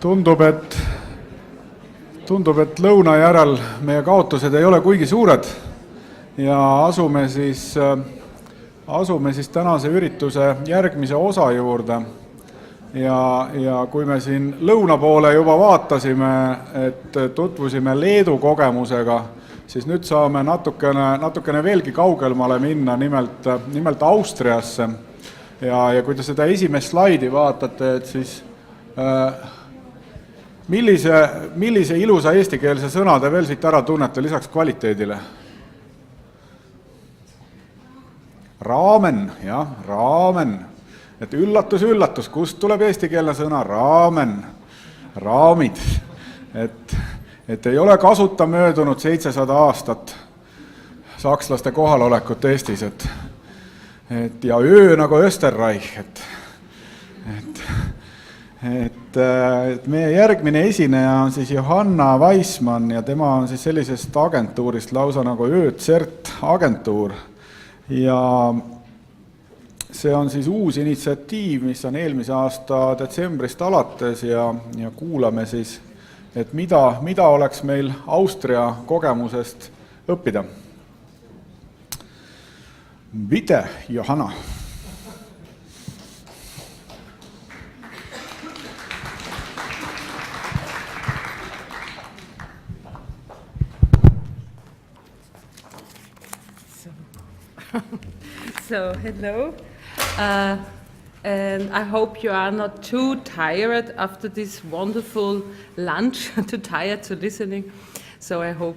Tundub, et lõuna järel meie kaotused ei ole kuigi suured ja asume siis tänase ürituse järgmise osa juurde. Ja kui me siin lõuna poole juba vaatasime, et tutvusime Leedu kogemusega, siis nüüd saame natukene veelgi kaugelmale minna, nimelt Austriasse. Ja kui te seda esimest slaidi vaatate, et siis millise ilusa eestikeelse sõna te veel siit ära tunnete lisaks kvaliteedile? Raamen, jah, raamen. Et üllatus, kust tuleb eestikeelne sõna? Raamen, raamid. Et ei ole kasuta möödunud 700 aastat sakslaste kohalolekut Eestis, ja öö nagu Österreich, et meie järgmine esineja on siis Johanna Weismann ja tema on siis sellisest agentuurist lausa nagu ÖCERT agentuur ja see on siis uus initsiatiiv, mis on eelmise aasta detsembrist alates ja kuulame siis, et mida oleks meil Austria kogemusest õppida. Bitte, Johanna. So hello, and I hope you are not too tired after this wonderful lunch, too tired to listening. So I hope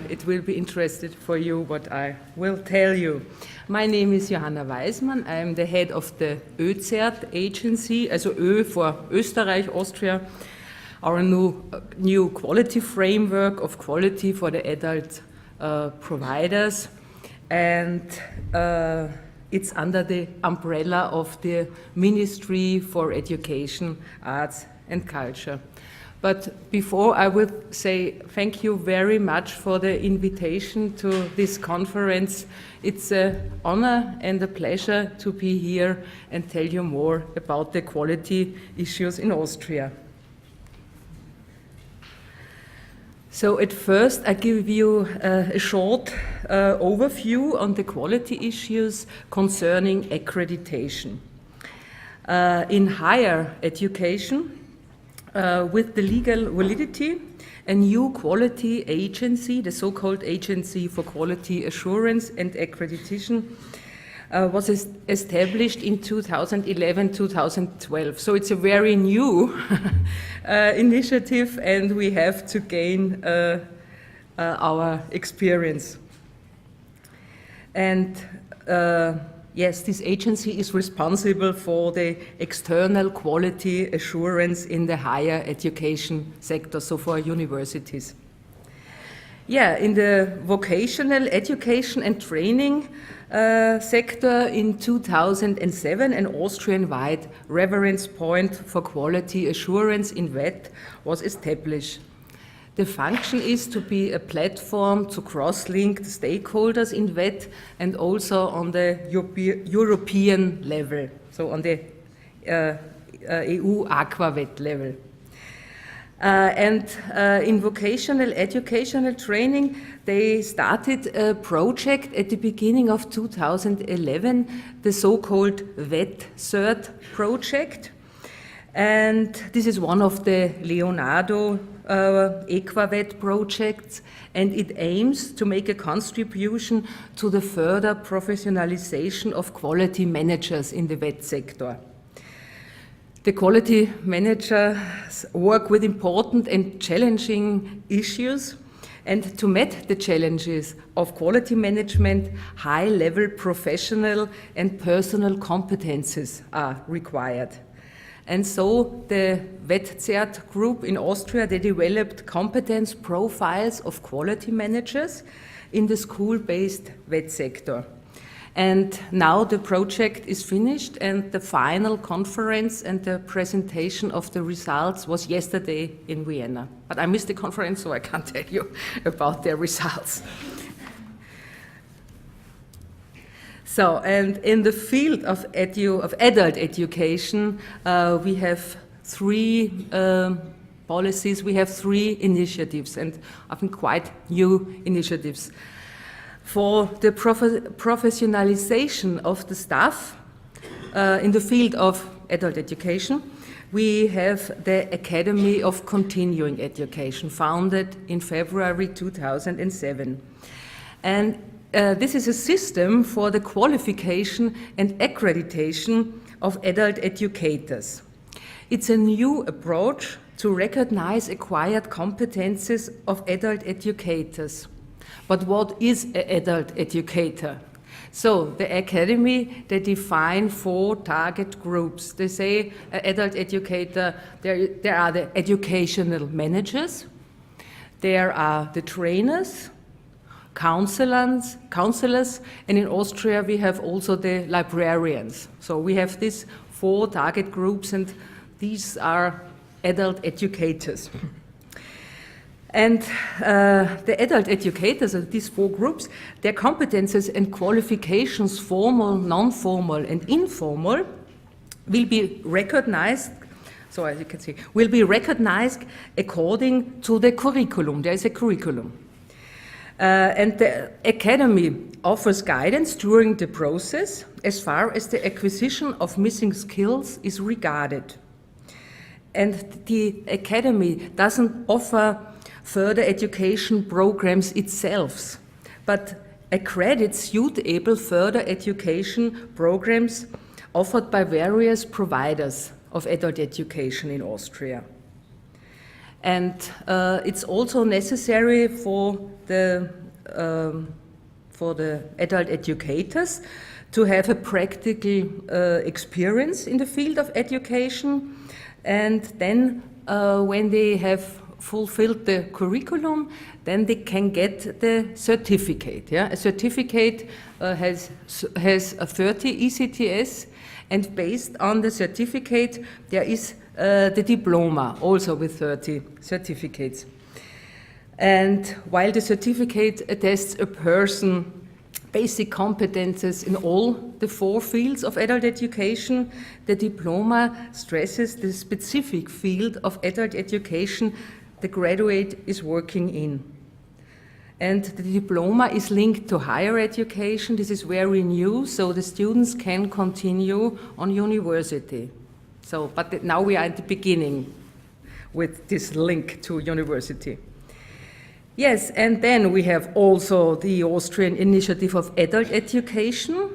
it will be interesting for you what I will tell you. My name is Johanna Weismann. I am the head of the ÖCERT agency, also Ö for Österreich, Austria, our new quality framework of quality for the adult providers. And it's under the umbrella of the Ministry for Education, Arts and Culture. But before I will say thank you very much for the invitation to this conference. It's an honor and a pleasure to be here and tell you more about the quality issues in Austria. So at first I give you a short overview on the quality issues concerning accreditation. In higher education, with the legal validity, a new quality agency, the so-called Agency for Quality Assurance and Accreditation, was established in 2011-2012. So it's a very new initiative and we have to gain our experience. And yes, this agency is responsible for the external quality assurance in the higher education sector, so for universities. Yeah, in the vocational education and training sector in 2007, an Austrian-wide reference point for quality assurance in VET was established. The function is to be a platform to cross-link the stakeholders in VET and also on the European level, so on the EU AquaVET level. In vocational educational training, they started a project at the beginning of 2011, the so-called VET-CERT project. And this is one of the Leonardo EquaVET projects, and it aims to make a contribution to the further professionalization of quality managers in the VET sector. The quality managers work with important and challenging issues, and to meet the challenges of quality management, high-level professional and personal competences are required. And so the VET-CERT group in Austria, they developed competence profiles of quality managers in the school-based VET sector. And now the project is finished and the final conference and the presentation of the results was yesterday in Vienna. But I missed the conference, so I can't tell you about their results. So, and in the field of adult education, we have three policies, we have 3 initiatives, and I think quite new initiatives. For the professionalization of the staff in the field of adult education, we have the Academy of Continuing Education, founded in February 2007. And this is a system for the qualification and accreditation of adult educators. It's a new approach to recognize acquired competences of adult educators. But what is an adult educator? So the Academy, they define 4 target groups. They say an adult educator, there are the educational managers, there are the trainers, counselors, and in Austria we have also the librarians. So we have these 4 target groups, and these are adult educators. And the adult educators of these 4 groups, their competences and qualifications, formal, non-formal, and informal, will be recognized. So as you can see, will be recognized according to the curriculum. There is a curriculum. And the Academy offers guidance during the process as far as the acquisition of missing skills is regarded. And the Academy doesn't offer further education programs itself, but accredits suitable further education programs offered by various providers of adult education in Austria. And it's also necessary for the adult educators to have a practical experience in the field of education, and then when they have fulfilled the curriculum, then they can get the certificate. Yeah? A certificate has a 30 ECTS, and based on the certificate, there is the diploma, also with 30 certificates. And while the certificate attests a person basic competences in all the 4 fields of adult education, the diploma stresses the specific field of adult education the graduate is working in. And the diploma is linked to higher education. This is very new, so the students can continue on university. So, but now we are at the beginning with this link to university. Yes, and then we have also the Austrian Initiative of Adult Education,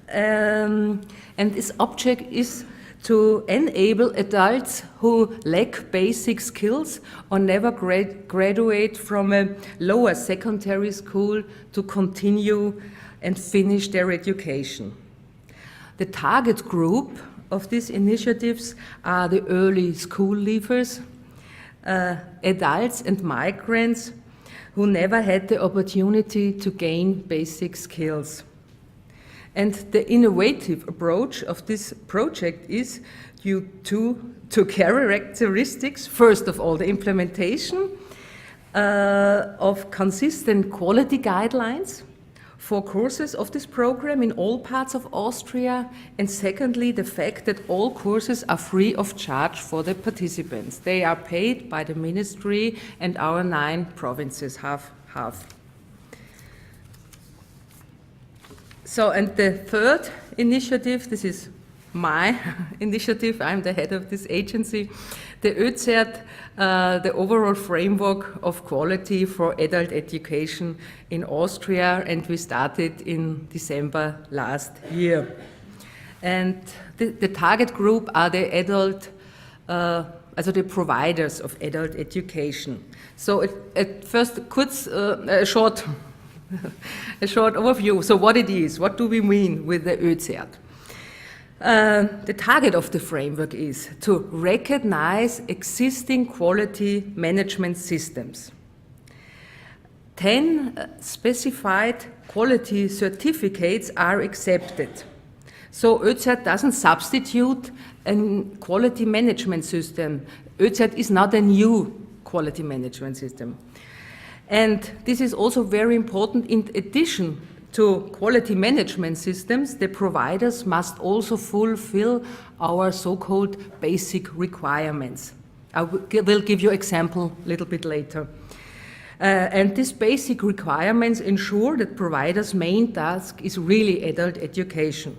and its object is to enable adults who lack basic skills or never graduate from a lower secondary school to continue and finish their education. The target group of these initiatives are the early school leavers, adults and migrants who never had the opportunity to gain basic skills. And the innovative approach of this project is due to 2 characteristics. First of all, the implementation of consistent quality guidelines for courses of this program in all parts of Austria. And secondly, the fact that all courses are free of charge for the participants. They are paid by the ministry, and our 9 provinces have half. So, and the third initiative, this is my initiative, I'm the head of this agency, the ÖCERT, the overall framework of quality for adult education in Austria, and we started in December last year. And the target group are the adult, also the providers of adult education. So at first, a short overview. So what it is, what do we mean with the ÖCERT? The target of the framework is to recognize existing quality management systems. 10 specified quality certificates are accepted. So ÖCERT doesn't substitute a quality management system. ÖCERT is not a new quality management system. And this is also very important. In addition to quality management systems, the providers must also fulfill our so-called basic requirements. I will give you example a little bit later. And these basic requirements ensure that providers' main task is really adult education.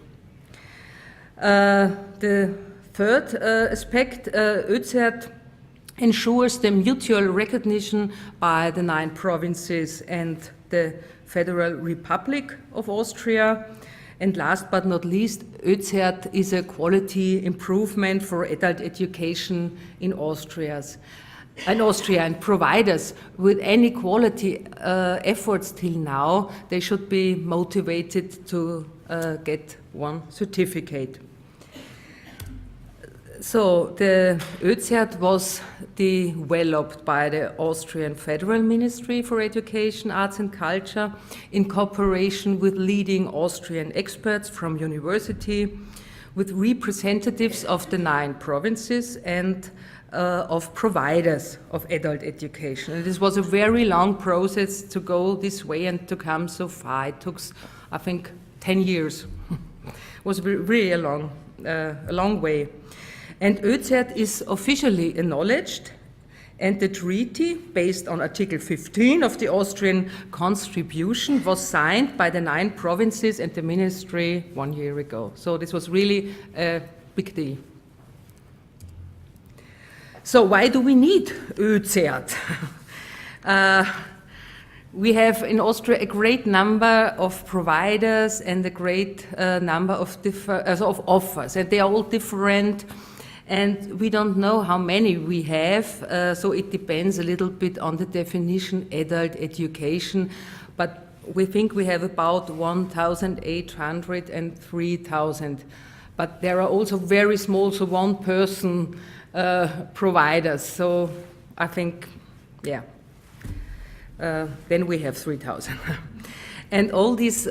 The third aspect, ÖCERT ensures the mutual recognition by the 9 provinces and the Federal Republic of Austria. And last but not least, ÖCERT is a quality improvement for adult education in Austria, and providers with any quality efforts till now, they should be motivated to get one certificate. So the ÖCERT was developed by the Austrian Federal Ministry for Education, Arts and Culture in cooperation with leading Austrian experts from university, with representatives of the 9 provinces and of providers of adult education. And this was a very long process to go this way and to come so far. It took, I think, 10 years. It was really a long way. And ÖCERT is officially acknowledged, and the treaty, based on Article 15 of the Austrian Constitution, was signed by the 9 provinces and the ministry 1 year ago. So this was really a big deal. So why do we need ÖCERT? We have in Austria a great number of providers and a great number of offers, and they are all different. And we don't know how many we have, so it depends a little bit on the definition adult education. But we think we have about 1,800 and 3,000. But there are also very small, so one-person providers. So I think, yeah, then we have 3,000. And all these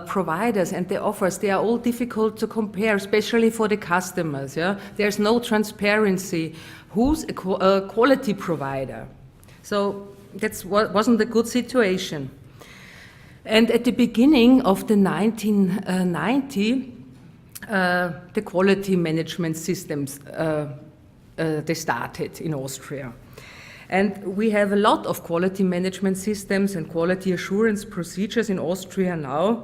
providers and the offers, they are all difficult to compare, especially for the customers. Yeah? There's no transparency. Who's a quality provider? So that wasn't a good situation. And at the beginning of the 1990, the quality management systems, they started in Austria. And we have a lot of quality management systems and quality assurance procedures in Austria now.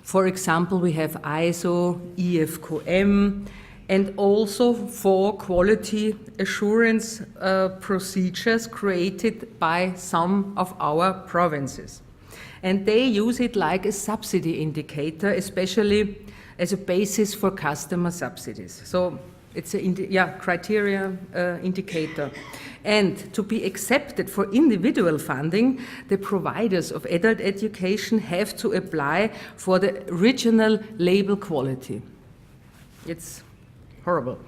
For example, we have ISO, IFQM, and also 4 quality assurance procedures created by some of our provinces. And they use it like a subsidy indicator, especially as a basis for customer subsidies. So it's a criteria indicator. And to be accepted for individual funding, the providers of adult education have to apply for the regional label quality. It's horrible.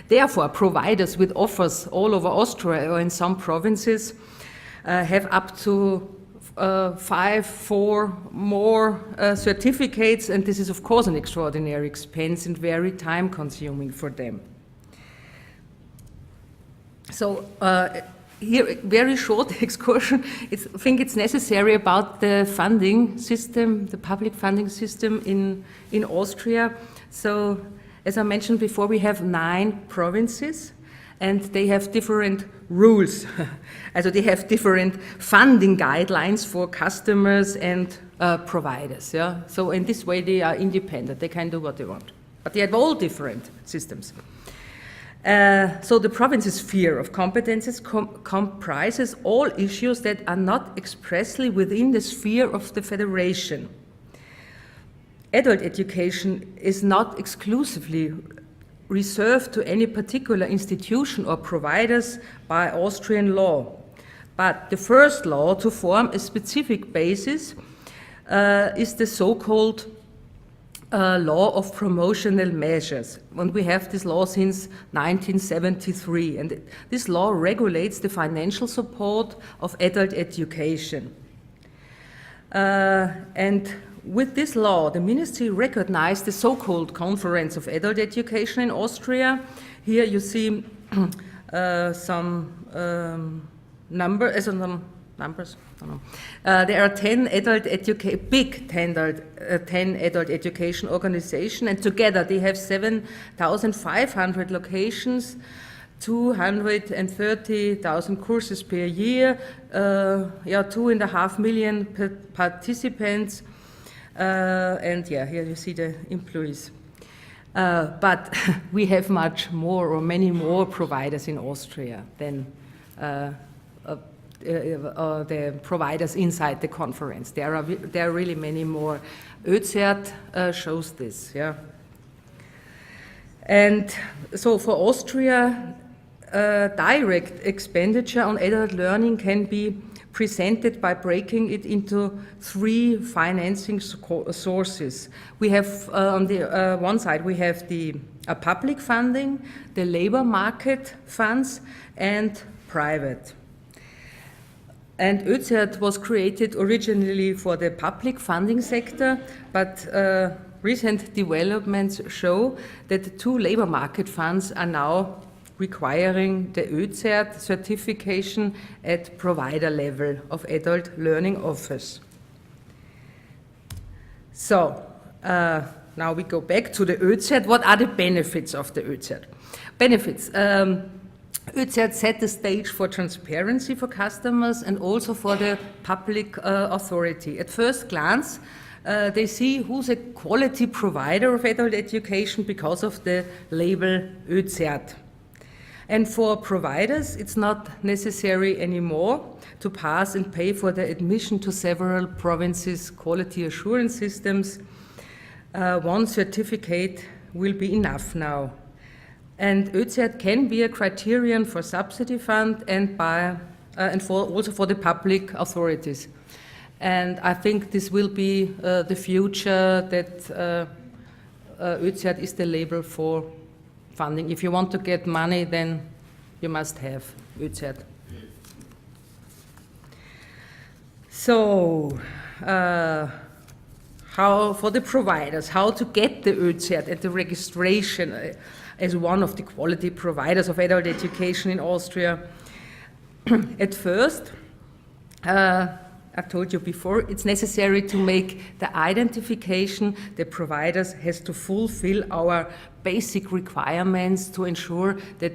Therefore, providers with offers all over Austria or in some provinces have up to 4 more certificates, and this is of course an extraordinary expense and very time-consuming for them. So here, very short excursion. I think it's necessary about the funding system, the public funding system in Austria. So, as I mentioned before, we have 9 provinces, and they have different rules. Also, they have different funding guidelines for customers and providers. Yeah. So, in this way, they are independent. They can do what they want, but they have all different systems. So the province's sphere of competences comprises all issues that are not expressly within the sphere of the federation. Adult education is not exclusively reserved to any particular institution or providers by Austrian law, but the first law to form a specific basis is the so-called law of promotional measures. And we have this law since 1973, and this law regulates the financial support of adult education. And with this law, the ministry recognized the so-called Conference of Adult Education in Austria. Here you see some numbers. There are 10 10 adult education organizations, and together they have 7,500 locations 230,000 courses per year, 2.5 million participants, and yeah, here you see the employees. But we have much more or many more providers in Austria than the providers inside the conference. There are really many more. ÖCERT shows this, yeah. And so for Austria, direct expenditure on adult learning can be presented by breaking it into 3 financing sources. We have on the one side we have the public funding, the labor market funds, and private. And ÖCERT was created originally for the public funding sector, but recent developments show that the 2 labor market funds are now requiring the ÖCERT certification at provider level of adult learning offers. So now we go back to the ÖCERT. What are the benefits of the ÖCERT? Benefits. ÖCERT set the stage for transparency for customers and also for the public authority. At first glance, they see who's a quality provider of adult education because of the label ÖCERT. And for providers, it's not necessary anymore to pass and pay for the admission to several provinces' quality assurance systems. One certificate will be enough now. And ÖCERT can be a criterion for subsidy fund and also for the public authorities. And I think this will be the future, that ÖCERT is the label for funding. If you want to get money, then you must have ÖCERT. So, how for the providers, how to get the ÖCERT and the registration as one of the quality providers of adult education in Austria. At first, I've told you before, it's necessary to make the identification the providers has to fulfill our basic requirements to ensure that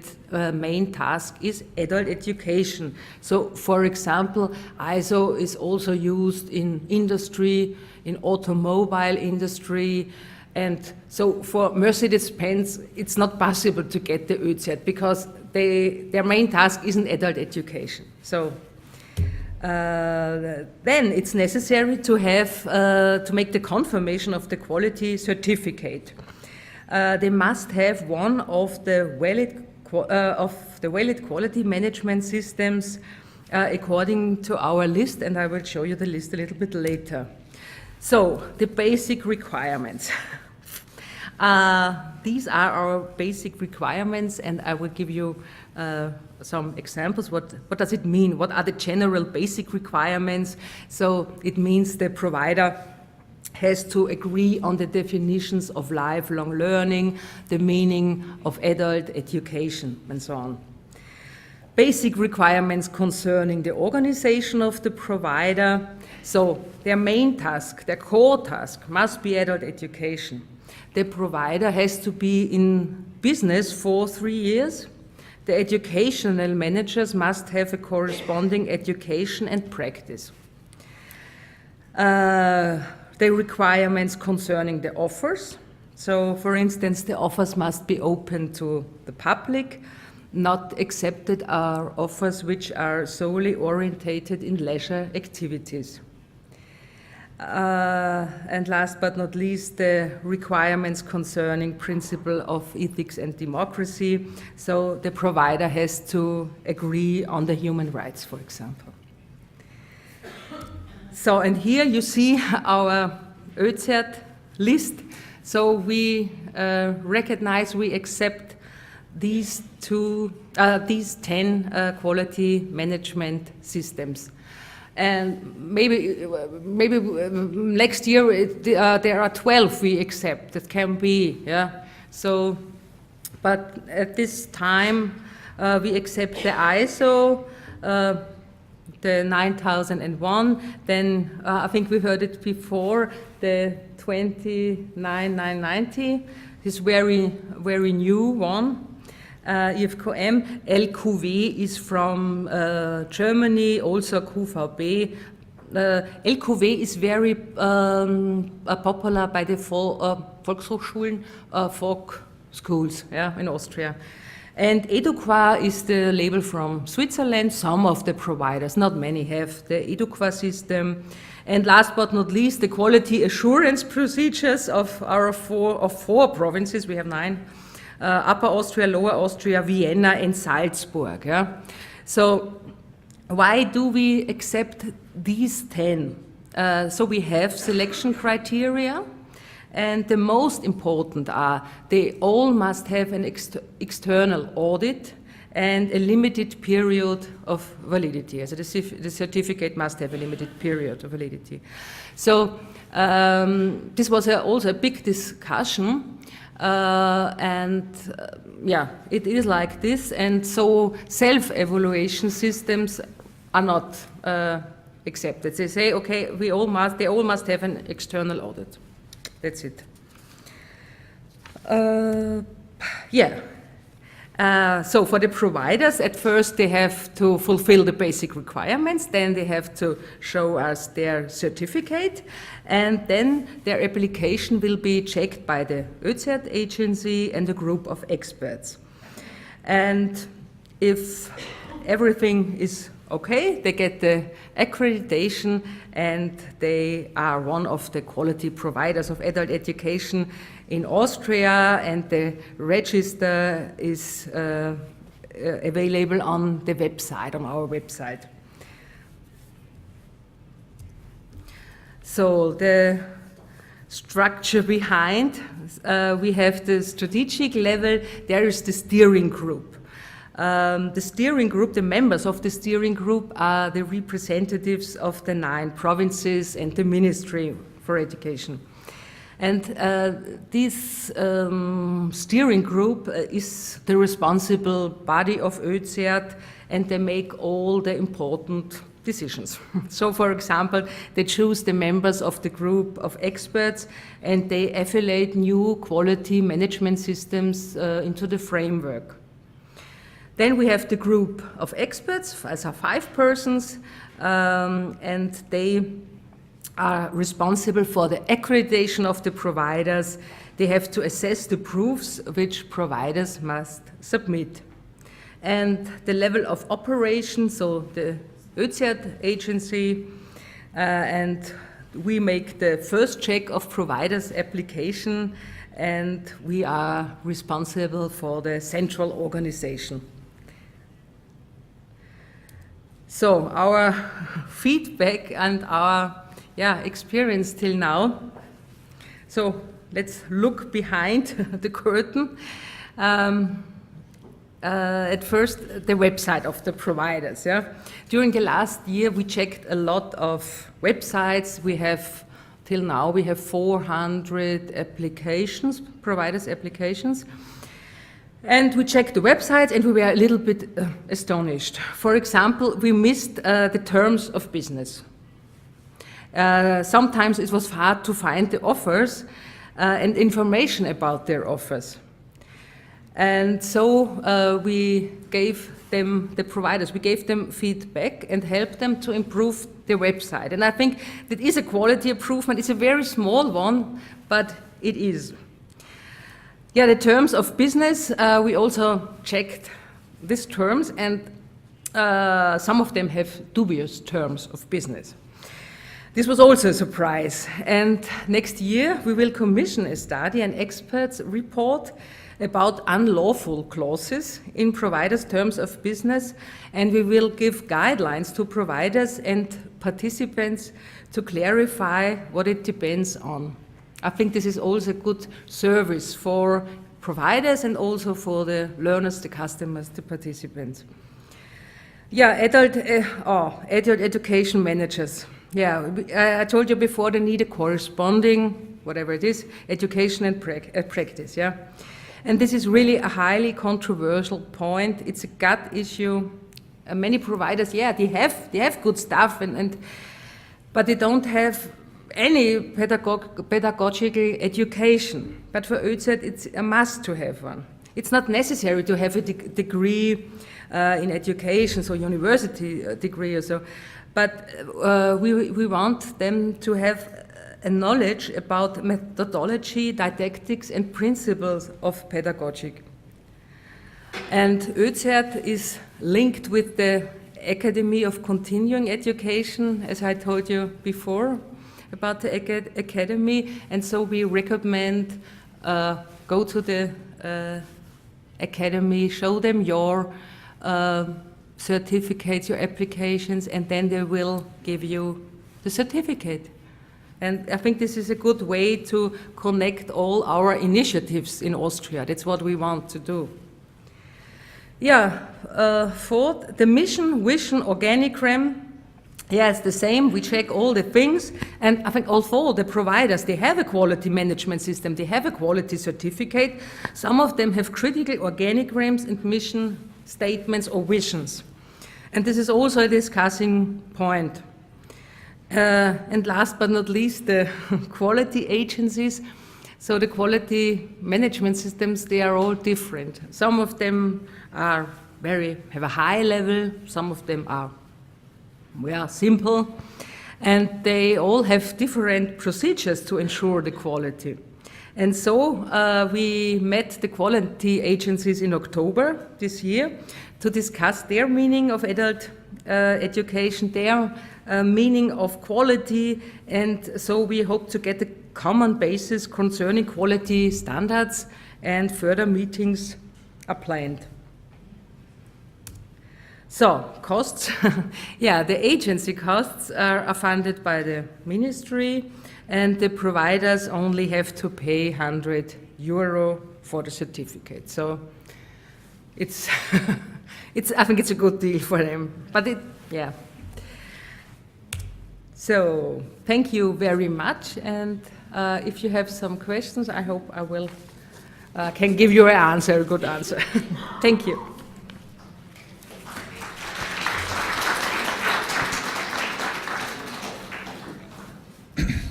main task is adult education. So, for example, ISO is also used in industry, in automobile industry, and so for Mercedes-Benz, it's not possible to get the ÖCERT because their main task isn't adult education. So. Then it's necessary to have to make the confirmation of the quality certificate. They must have one of the valid quality management systems according to our list, and I will show you the list a little bit later. So the basic requirements. These are our basic requirements, and I will give you some examples. What does it mean? What are the general basic requirements? So it means the provider has to agree on the definitions of lifelong learning, the meaning of adult education, and so on. Basic requirements concerning the organization of the provider. So their main task, their core task, must be adult education. The provider has to be in business for 3 years. The educational managers must have a corresponding education and practice. The requirements concerning the offers. So, for instance, the offers must be open to the public. Not accepted are offers which are solely orientated in leisure activities. And last but not least, the requirements concerning principle of ethics and democracy. So the provider has to agree on the human rights, for example. So, and here you see our ÖCERT list. So we recognize, we accept these 10 quality management systems. And maybe next year there are 12 we accept. That can be, yeah. So, but at this time we accept the ISO, the 9001. Then I think we heard it before, the 29990, this very new one. IFQM. LQW is from Germany, also QVB. LQW is very popular by the Volkshochschulen, folk schools, yeah, in Austria. And Eduqua is the label from Switzerland. Some of the providers, not many, have the Eduqua system. And last but not least, the quality assurance procedures of our four provinces. We have 9. Upper Austria, Lower Austria, Vienna, and Salzburg. Yeah? So why do we accept these 10? So we have selection criteria, and the most important are they all must have an external audit and a limited period of validity. So the certificate must have a limited period of validity. So this was also a big discussion. Yeah, it is like this, and so self-evaluation systems are not accepted. They say, okay, they all must have an external audit. That's it. Yeah. So for the providers, at first they have to fulfill the basic requirements, then they have to show us their certificate, and then their application will be checked by the ÖZERT agency and a group of experts. And if everything is okay, they get the accreditation and they are one of the quality providers of adult education in Austria, and the register is available on the website, on our website. So the structure behind, we have the strategic level, there is the steering group. The steering group, the members of the steering group are the representatives of the 9 provinces and the Ministry for Education. And this steering group is the responsible body of ÖZERT, and they make all the important decisions. So, for example, they choose the members of the group of experts, and they affiliate new quality management systems into the framework. Then we have the group of experts, as are 5 persons, and they are responsible for the accreditation of the providers. They have to assess the proofs which providers must submit. And the level of operation, so the ÖZERT agency, and we make the first check of providers' application, and we are responsible for the central organization. So our feedback and our experience till now. So let's look behind the curtain. At first, the website of the providers. Yeah? During the last year, we checked a lot of websites. Till now, we have 400 applications, providers' applications. And we checked the websites, and we were a little bit astonished. For example, we missed the terms of business. Sometimes it was hard to find the offers and information about their offers. And so we gave them, the providers, we gave them feedback and helped them to improve their website. And I think that is a quality improvement. It's a very small one, but it is. Yeah, the terms of business, we also checked these terms, and some of them have dubious terms of business. This was also a surprise, and next year we will commission a study, an expert's report about unlawful clauses in providers' terms of business, and we will give guidelines to providers and participants to clarify what it depends on. I think this is also a good service for providers and also for the learners, the customers, the participants. Yeah, adult education managers. Yeah, I told you before they need a corresponding, whatever it is, education and practice, yeah. And this is really a highly controversial point. It's a gut issue. Many providers, yeah, they have good stuff, but they don't have any pedagogical education. But for ÖZERT, it's a must to have one. it's not necessary to have a degree in education, so university degree or so, but we want them to have a knowledge about methodology, didactics, and principles of pedagogy. And ÖZERT is linked with the Academy of Continuing Education, as I told you before about the academy, and so we recommend go to the academy, show them your certificates, your applications, and then they will give you the certificate. And I think this is a good way to connect all our initiatives in Austria. That's what we want to do. Yeah, fourth, the mission, vision, organigram. Yeah, it's the same. We check all the things. And I think although the providers, they have a quality management system, they have a quality certificate, some of them have critical organigrams and mission statements or visions. And this is also a discussing point. And last but not least, the quality agencies. So the quality management systems, they are all different. Some of them are have a high level, some of them are simple, and they all have different procedures to ensure the quality. And so we met the quality agencies in October this year to discuss their meaning of adult education, their meaning of quality, and so we hope to get a common basis concerning quality standards, and further meetings are planned. So, costs. Yeah, the agency costs are funded by the ministry, and the providers only have to pay €100 for the certificate. So, it's, I think it's a good deal for them. But yeah. So, thank you very much, and if you have some questions, I hope I will can give you an answer, a good answer. Thank you.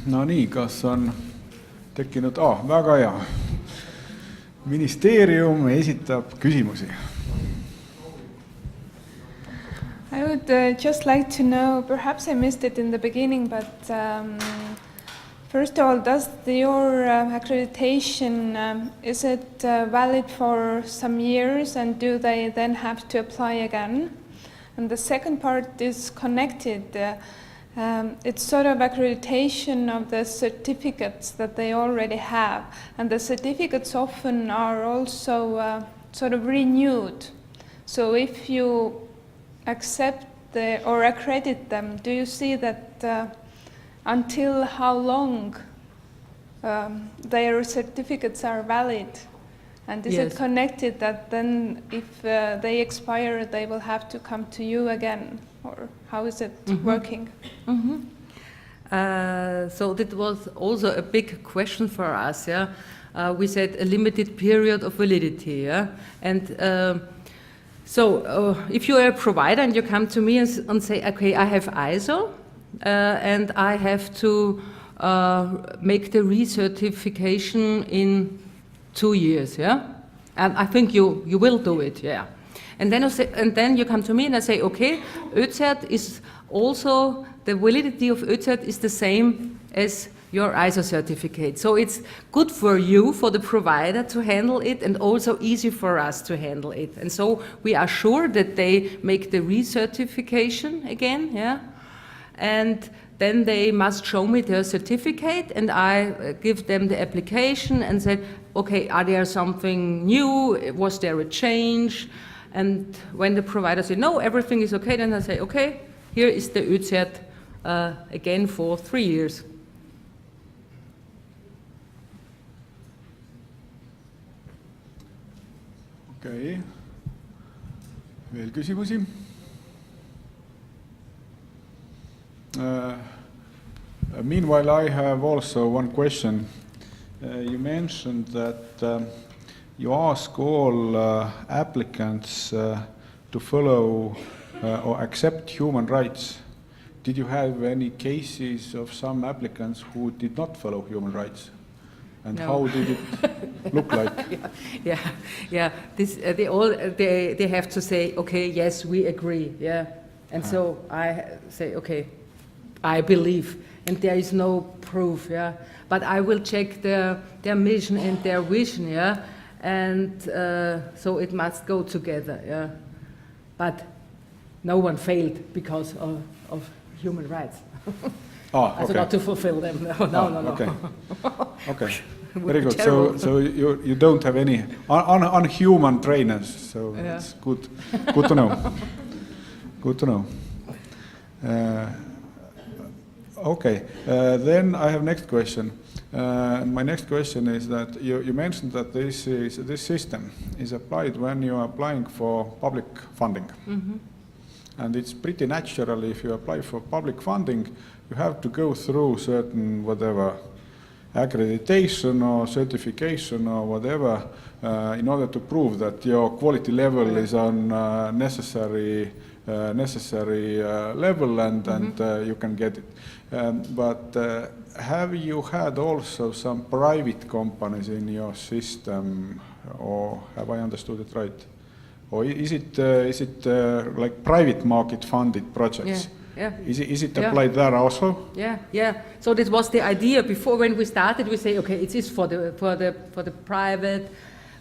No nii, kas on tekkinud, väga hea, ministeerium esitab küsimusi. I would just like to know, perhaps I missed it in the beginning, but first of all, does your accreditation, is it valid for some years, and do they then have to apply again? And the second part is connected. It's sort of accreditation of the certificates that they already have, and the certificates often are also sort of renewed. So if you accept or accredit them, do you see that until how long their certificates are valid? And is Yes. it connected that then if they expire, they will have to come to you again? Or how is it working? So that was also a big question for us. Yeah, we said a limited period of validity. Yeah, and so if you are a provider and you come to me and say, okay, I have ISO, and I have to make the recertification in 2 years. Yeah, and I think you will do it. Yeah. And then you come to me and I say, okay, ÖZERT is also, the validity of ÖZERT is the same as your ISO certificate. So it's good for you, for the provider to handle it, and also easy for us to handle it. And so we are sure that they make the recertification again, yeah? And then they must show me their certificate, and I give them the application and say, okay, are there something new? Was there a change? And when the provider says, no, everything is okay, then I say, okay, here is the ÖZERT again for 3 years. Okei. Veel küsimusi? Meanwhile, I have also one question. You mentioned that you ask all applicants to follow or accept human rights. Did you have any cases of some applicants who did not follow human rights? And No. how did it look like? yeah. This they have to say, okay, yes, we agree, yeah. And so I say, okay, I believe, and there is no proof, yeah. But I will check their mission and their vision, yeah. And so it must go together, yeah. But no one failed because of human rights. Ah, Also okay. not to fulfill them. No. Okay. Okay. Would Very be good. terrible. So you don't have any unhuman trainers. So Yeah. it's good. Good to know. Good to know. Okay. Then I have next question. My next question is that you mentioned that this system is applied when you are applying for public funding. Mm-hmm. And it's pretty natural if you apply for public funding, you have to go through certain whatever accreditation or certification or whatever in order to prove that your quality level is on necessary level and you can get it. But have you had also some private companies in your system, or have I understood it right? Or is it like private market funded projects? Yeah. Is it Yeah. applied there also? Yeah. So this was the idea before when we started. We say, okay, it is for the private,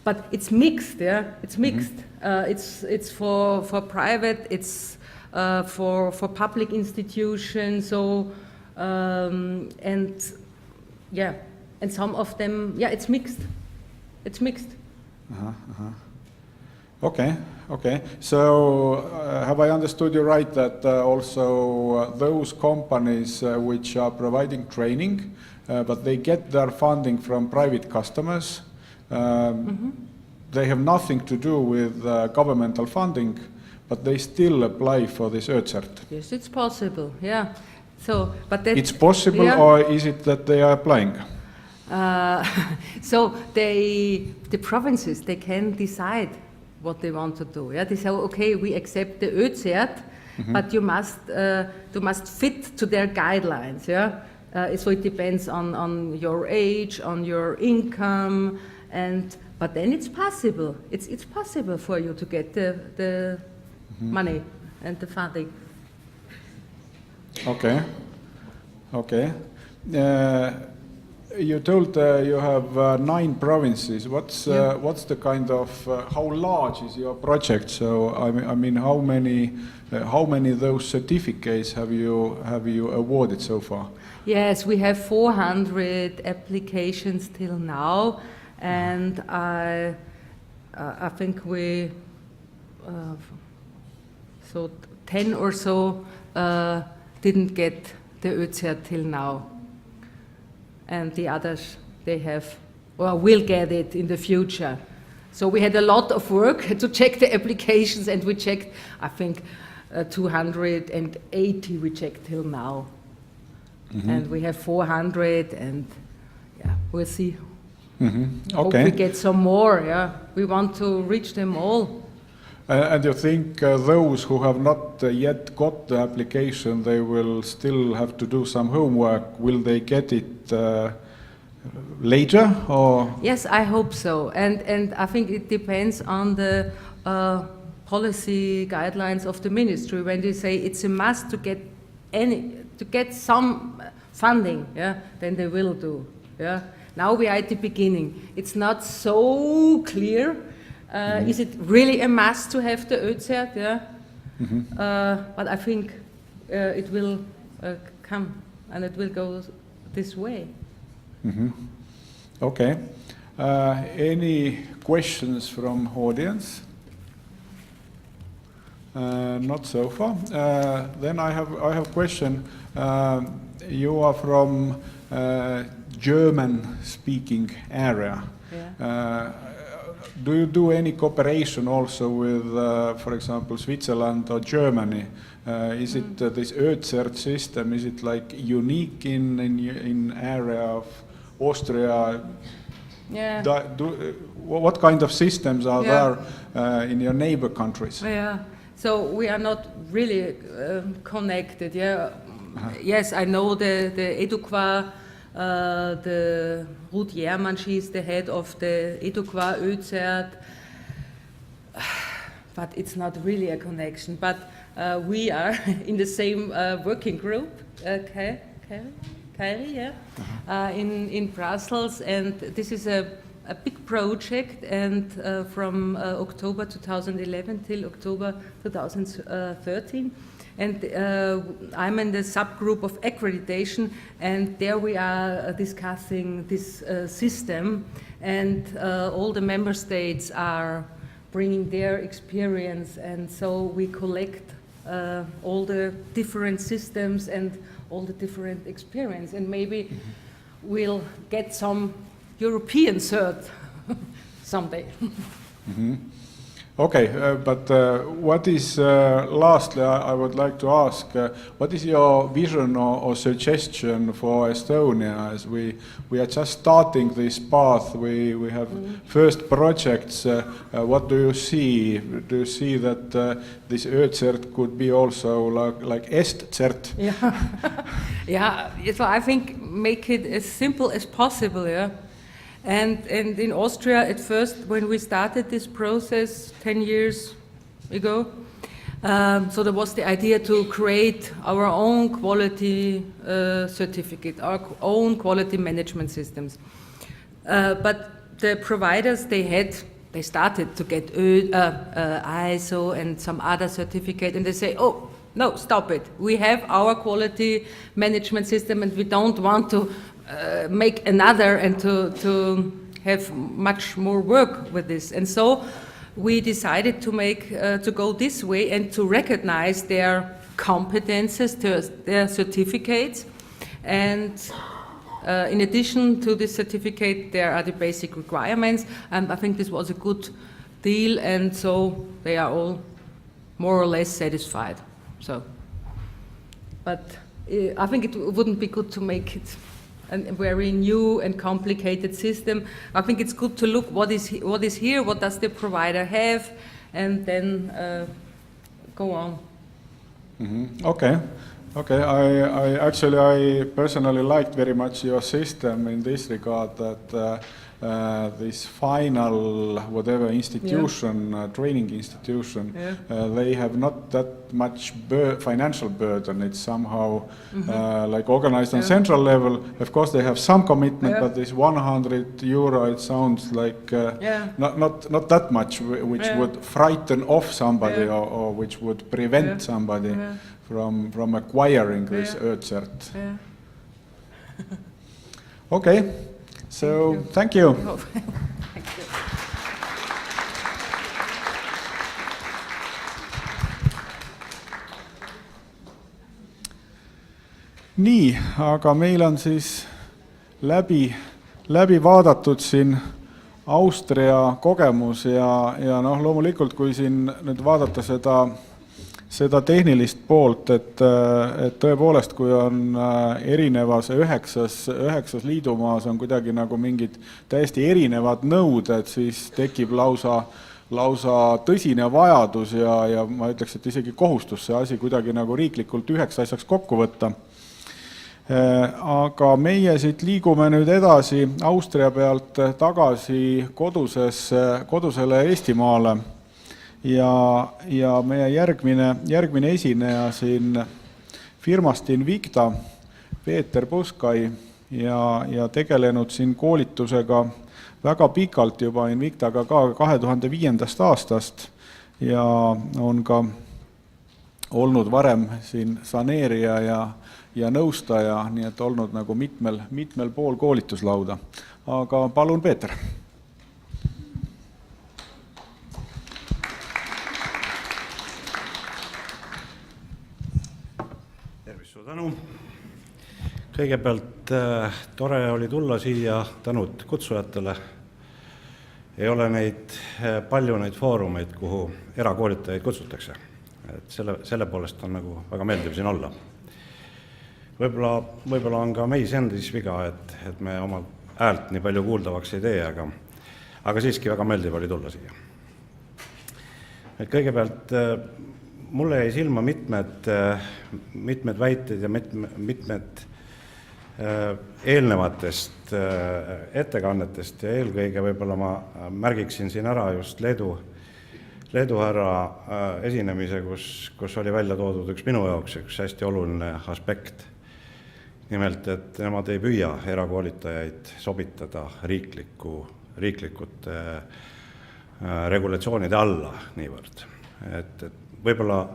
but it's mixed. Yeah, it's mixed. It's for private. It's for public institutions. So and some of them. Yeah, it's mixed. It's mixed. Okay. So have I understood you right that also those companies which are providing training, but they get their funding from private customers, they have nothing to do with governmental funding, but they still apply for this ÖCERT? Yes, it's possible. Yeah. So, but that It's possible, yeah. or is it that they are applying? So the provinces, they can decide what they want to do. Yeah, they say, okay, we accept the ÖCERT, but you must fit to their guidelines. Yeah, so it depends on your age, on your income, but then it's possible. It's possible for you to get the money and the funding. Okay. You told you have 9 provinces. What's the kind of how large is your project? So I mean, how many of those certificates have you awarded so far? Yes, we have 400 applications till now, and I think we so 10 or so didn't get the ÖCERT till now. And the others, they have, or will get it in the future. So we had a lot of work to check the applications, and we checked, I think, 280 we checked till now. And we have 400, and yeah, we'll see. Hope we get some more, yeah. We want to reach them all. And you think those who have not yet got the application, they will still have to do some homework? Will they get it later, or? Yes, I hope so. And I think it depends on the policy guidelines of the ministry. When they say it's a must to get some funding, yeah, then they will do. Yeah. Now we are at the beginning. It's not so clear. Is it really a must to have the ÖCERT? Yeah. But I think it will come, and it will go this way. Okay. Any questions from audience? Not so far. Then I have a question. You are from German-speaking area. Yeah. Do you do any cooperation also with, for example, Switzerland or Germany? Is it this ÖCERT system? Is it like unique in area of Austria? Yeah. What kind of systems are there in your neighbor countries? Yeah. So we are not really connected. Yeah. Yes, I know the EDUQUA the Ruth Jermann, she is the head of the Eduqua ÖZERT, but it's not really a connection. But we are in the same working group, Kairi, yeah, in Brussels, and this is a big project, and from October 2011 till October 2013. And I'm in the subgroup of accreditation, and there we are discussing this system, and all the member states are bringing their experience, and so we collect all the different systems and all the different experience, and maybe we'll get some European cert someday. Okay, but what is, lastly, I would like to ask, what is your vision or suggestion for Estonia as we are just starting this path, we have first projects, what do you see? Do you see that this ÖCERT could be also like EstCERT? Yeah, so I think make it as simple as possible, yeah. And in Austria, at first, when we started this process 10 years ago, so there was the idea to create our own quality certificate, our own quality management systems. But the providers, they started to get ISO and some other certificate, and they say, oh, no, stop it. We have our quality management system, and we don't want to make another and to have much more work with this. And so we decided to go this way and to recognize their competences, their certificates. And in addition to this certificate, there are the basic requirements. And I think this was a good deal, and so they are all more or less satisfied. So, but I think it wouldn't be good to make it a very new and complicated system. I think it's good to look what is here, what does the provider have, and then go on. Okay. I personally liked very much your system in this regard, that this final whatever institution, training institution, they have not that much financial burden. It's somehow like organized on central level. Of course they have some commitment, but this €100, it sounds like not that much, which would frighten off somebody or which would prevent somebody from acquiring this ÖCERT. Okay. So, thank you. Thank you. Nii, aga meil on siis läbi vaadatud siin Austria kogemus ja noh, loomulikult kui siin nüüd vaadata seda tehnilist poolt, et tõepoolest, kui on erinevas üheksas liidumaas on kuidagi nagu mingid täiesti erinevad nõuded, siis tekib lausa tõsine vajadus ja ma ütleks, et isegi kohustus see asi kuidagi nagu riiklikult üheks asjaks kokku võtta. Aga meie siit liigume nüüd edasi Austria pealt tagasi kodusele Eestimaale. Ja meie järgmine esineja siin firmast Invicta, Peeter Puskai, ja tegelenud siin koolitusega väga pikalt juba Invictaga ka 2005. aastast ja on ka olnud varem siin saneerija ja nõustaja, nii et olnud nagu mitmel pool koolituslauda. Aga palun, Peeter. Tänu. Kõigepealt tore oli tulla siia, tänud kutsujatele. Ei ole palju neid foorumeid, kuhu erakoolitajaid kutsutakse. Et selle poolest on nagu väga meeldiv siin olla. Võib-olla on ka meis endis viga, et me oma häält nii palju kuuldavaks ei tee, aga siiski väga meeldiv oli tulla siia. Et kõigepealt mulle jäi silma mitmed väited ja mitmed eelnevatest ettekannetest ja eelkõige võib-olla ma märgiksin siin ära just Leedu härra esinemise, kus oli välja toodud üks minu jaoks üks hästi oluline aspekt. Nimelt, et nemad ei püüa erakoolitajaid sobitada riiklikute regulatsioonide alla niivõrd. Et võib-olla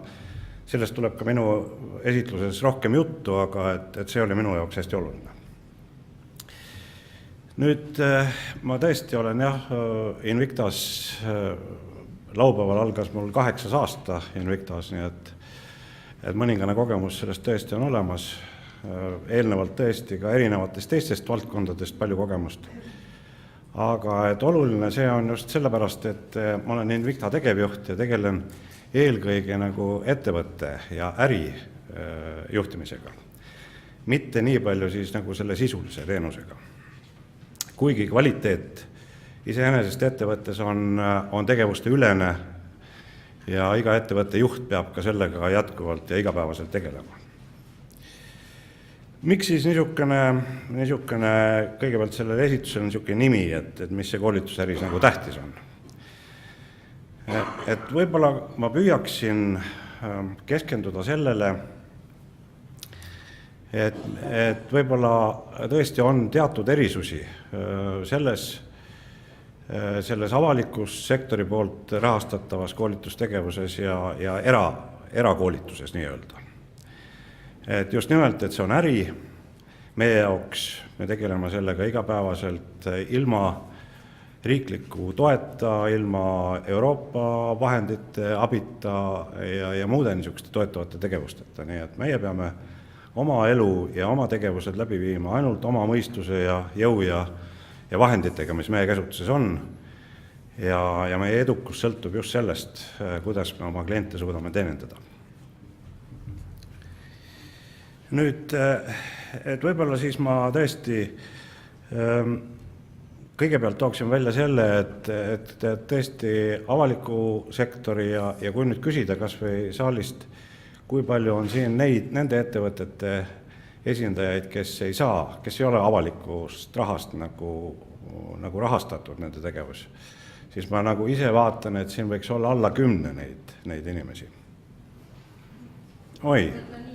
sellest tuleb ka minu esitluses rohkem juttu, aga et see oli minu jaoks hästi oluline. Nüüd ma tõesti olen Invictas, laupäeval algas mul 8. aasta Invictas, nii et mõningane kogemus sellest tõesti on olemas. Eelnevalt tõesti ka erinevatest teistest valdkondadest palju kogemust. Aga et oluline see on just sellepärast, et ma olen Invicta tegevjuht ja tegelen eelkõige nagu ettevõtte ja äri juhtimisega. Mitte nii palju siis nagu selle sisulise teenusega. Kuigi kvaliteet iseenesest ettevõttes on tegevuste ülene ja iga ettevõtte juht peab ka sellega jätkuvalt ja igapäevaselt tegelema. Miks siis niisugune kõigepealt sellele esitusele niisugune nimi, et mis see koolitusäris nagu tähtis on? Et võib-olla ma püüaksin keskenduda sellele, et võib-olla tõesti on teatud erisusi selles avalikus sektori poolt rahastatavas koolitustegevuses ja erakoolituses nii-öelda. Et just nimelt, et see on äri, meie jaoks me tegeleme sellega igapäevaselt ilma riikliku toeta, ilma Euroopa vahendite abita ja muude niisuguste toetavate tegevusteta. Nii et meie peame oma elu ja oma tegevused läbi viima ainult oma mõistuse ja jõu ja vahenditega, mis meie käsutuses on. Ja meie edukus sõltub just sellest, kuidas me oma kliente suudame teenindada. Nüüd, et võib-olla siis ma tõesti kõigepealt tooksin välja selle, et tõesti avaliku sektori ja kui nüüd küsida kas või saalist, kui palju on siin nende ettevõtete esindajaid, kes ei ole avalikust rahast nagu rahastatud nende tegevus, siis ma nagu ise vaatan, et siin võiks olla alla 10 neid inimesi. Oi,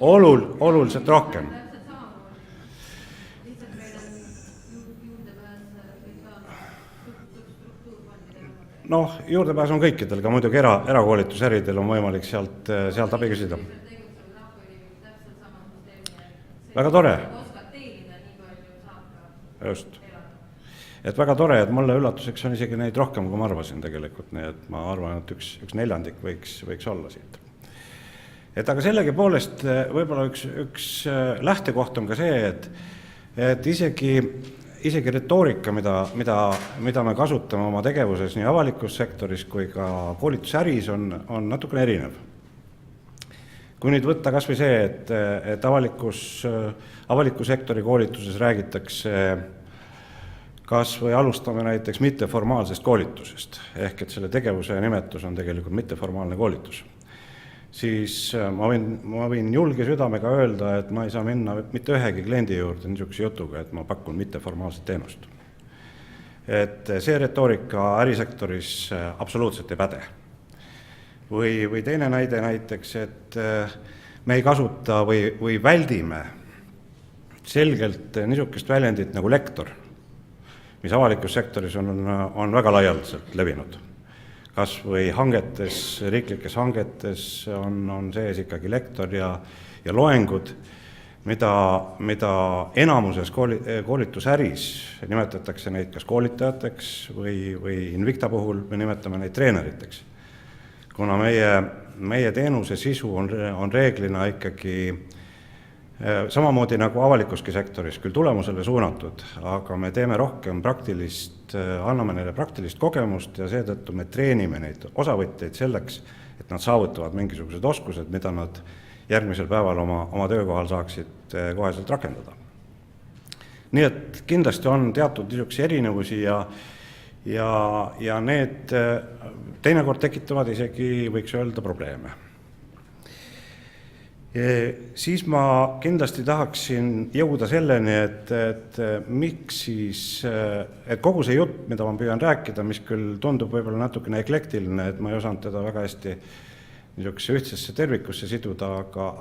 oluliselt rohkem. Noh, juurdepääs on kõikidel, ka muidugi erakoolitusäridel on võimalik sealt abi küsida. Väga tore. Just. Et väga tore, et mulle üllatuseks on isegi neid rohkem, kui ma arvasin tegelikult, nii et ma arvan, et üks neljandik võiks olla siit. Et aga sellegi poolest võib-olla üks lähtekoht on ka see, et isegi retoorika, mida me kasutame oma tegevuses nii avalikus sektoris kui ka koolitusäris on natukene erinev. Kui nüüd võtta kas või see, et avaliku sektori koolituses räägitakse kas või alustame näiteks mitteformaalsest koolitusest, ehk et selle tegevuse nimetus on tegelikult mitteformaalne koolitus, siis ma võin julge südamega öelda, et ma ei saa minna mitte ühegi kliendi juurde niisuguse jutuga, et ma pakun mitteformaalset teenust. Et see retoorika ärisektoris absoluutselt ei päde. Või teine näide näiteks, et me ei kasuta või väldime selgelt niisugust väljendit nagu lektor, mis avalikus sektoris on väga laialdaselt levinud. Kas või hangetes, riiklikes hangetes on sees ikkagi lektor ja loengud, mida enamuses koolitusäris nimetatakse neid kas koolitajateks või Invicta puhul me nimetame neid treeneriteks. Kuna meie teenuse sisu on reeglina ikkagi samamoodi nagu avalikuski sektoris, küll tulemusele suunatud, aga me teeme rohkem anname neile praktilist kogemust ja seetõttu me treenime neid osavõtjaid selleks, et nad saavutavad mingisugused oskused, mida nad järgmisel päeval oma töökohal saaksid koheselt rakendada. Nii et kindlasti on teatud niisuguseid erinevusi ja need teinekord tekitavad isegi, võiks öelda, probleeme. Siis ma kindlasti tahaksin jõuda selleni, et miks siis, et kogu see jutt, mida ma püüan rääkida, mis küll tundub võib-olla natukene eklektiline, et ma ei osanud teda väga hästi niisugusesse ühtsesse tervikusse siduda,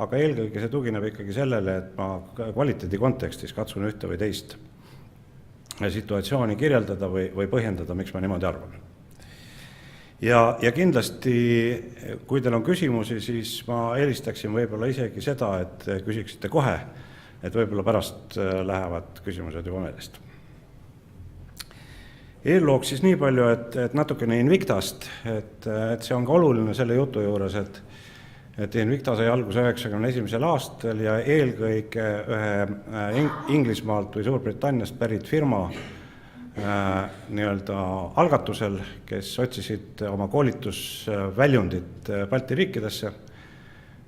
aga eelkõige see tugineb ikkagi sellele, et ma kvaliteedi kontekstis katsun ühte või teist situatsiooni kirjeldada või põhjendada, miks ma niimoodi arvan. Ja kindlasti, kui teil on küsimusi, siis ma eelistaksin võib-olla isegi seda, et küsiksite kohe, et võib-olla pärast lähevad küsimused juba meelest. Eellooks siis nii palju, et natukene Invictast, et see on ka oluline selle jutu juures, et Invicta sai alguse 1991. aastal ja eelkõige ühe Inglismaalt või Suurbritanniast pärit firma nii-öelda algatusel, kes otsisid oma koolitusväljundit Balti riikidesse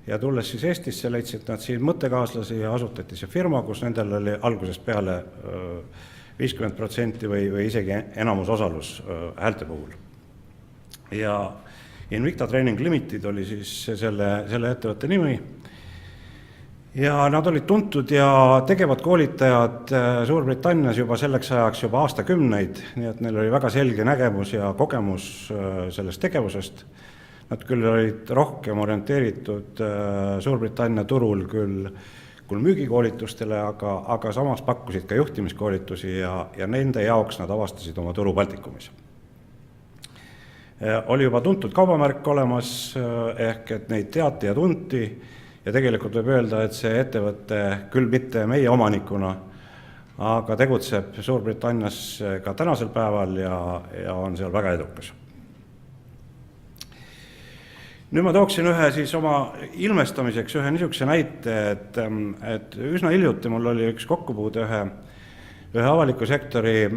ja tulles siis Eestisse, leidsid nad siin mõttekaaslasi ja asutati see firma, kus nendel oli algusest peale 50% või isegi enamus osalus häälte puhul. Ja Invicta Training Limited oli siis selle ettevõtte nimi. Ja nad olid tuntud ja tegevad koolitajad Suurbritannias juba selleks ajaks juba aastakümneid, nii et neil oli väga selge nägemus ja kogemus sellest tegevusest. Nad küll olid rohkem orienteeritud Suurbritannia turul küll müügikoolitustele, aga samas pakkusid ka juhtimiskoolitusi ja nende jaoks nad avastasid oma turu Baltikumis. Oli juba tuntud kaubamärk olemas, ehk et neid teati ja tunti, ja tegelikult võib öelda, et see ettevõte küll mitte meie omanikuna, aga tegutseb Suurbritannias ka tänasel päeval ja on seal väga edukas. Nüüd ma tooksin ühe siis oma ilmestamiseks ühe niisuguse näite, et üsna hiljuti mul oli üks kokkupuude ühe avaliku sektori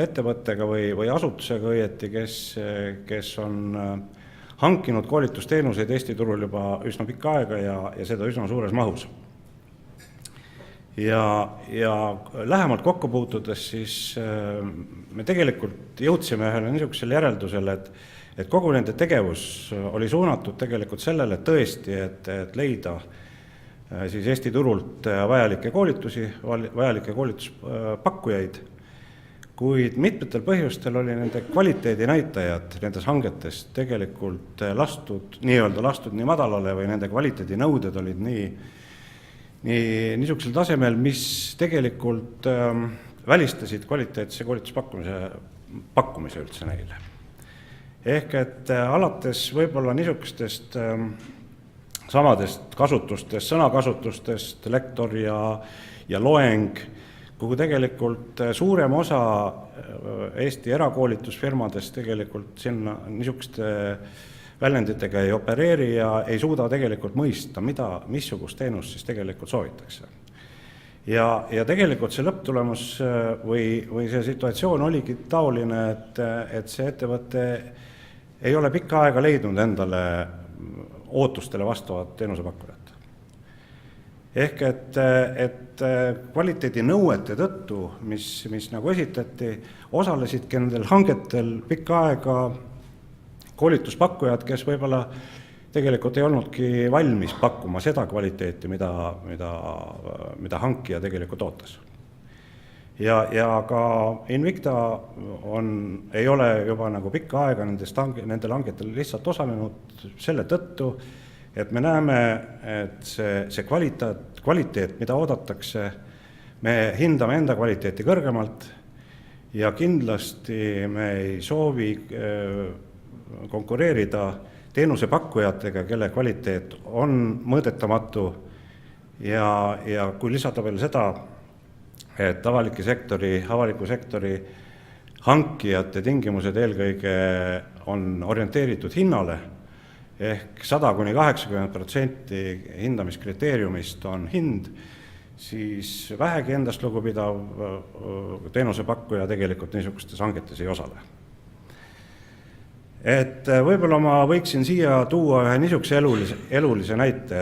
ettevõttega või asutusega õieti, kes on hankinud koolitusteenuseid Eesti turul juba üsna pikka aega ja seda üsna suures mahus. Ja lähemalt kokku puutudes siis me tegelikult jõudsime ühele niisugusele järeldusele, et kogu nende tegevus oli suunatud tegelikult sellele tõesti, et leida siis Eesti turult vajalikke koolitusi, vajalikke koolituspakkujaid, kuid mitmetel põhjustel oli nende kvaliteedinäitajad nendes hangetes tegelikult lastud nii madalale või nende kvaliteedinõuded olid niisugusel tasemel, mis tegelikult välistasid kvaliteetse koolituspakkumise üldse neile. Ehk et alates võib-olla niisugustest samadest kasutustest, sõnakasutustest, lektor ja loeng, kuhu tegelikult suurem osa Eesti erakoolitusfirmadest tegelikult sinna niisuguste väljenditega ei opereeri ja ei suuda tegelikult mõista, missugust teenust siis tegelikult soovitakse. Ja tegelikult see lõpptulemus või see situatsioon oligi taoline, et see ettevõte ei ole pikka aega leidnud endale ootustele vastavat teenusepakkujat. Ehk et kvaliteedinõuete tõttu, mis nagu esitati, osalesidki nendel hangetel pikka aega koolituspakkujad, kes võib-olla tegelikult ei olnudki valmis pakkuma seda kvaliteeti, mida hankija tegelikult ootas. Ja ka Invicta ei ole juba nagu pikka aega nendel hangetel lihtsalt osalenud selle tõttu, et me näeme, et see kvaliteet, mida oodatakse, me hindame enda kvaliteeti kõrgemalt ja kindlasti me ei soovi konkureerida teenusepakkujatega, kelle kvaliteet on mõõdetamatu ja kui lisada veel seda, et avaliku sektori hankijate tingimused eelkõige on orienteeritud hinnale, ehk 100–80% hindamiskriteeriumist on hind, siis vähegi endast lugupidav teenusepakkuja tegelikult niisugustes hangetes ei osale. Et võib-olla ma võiksin siia tuua ühe niisuguse elulise näite,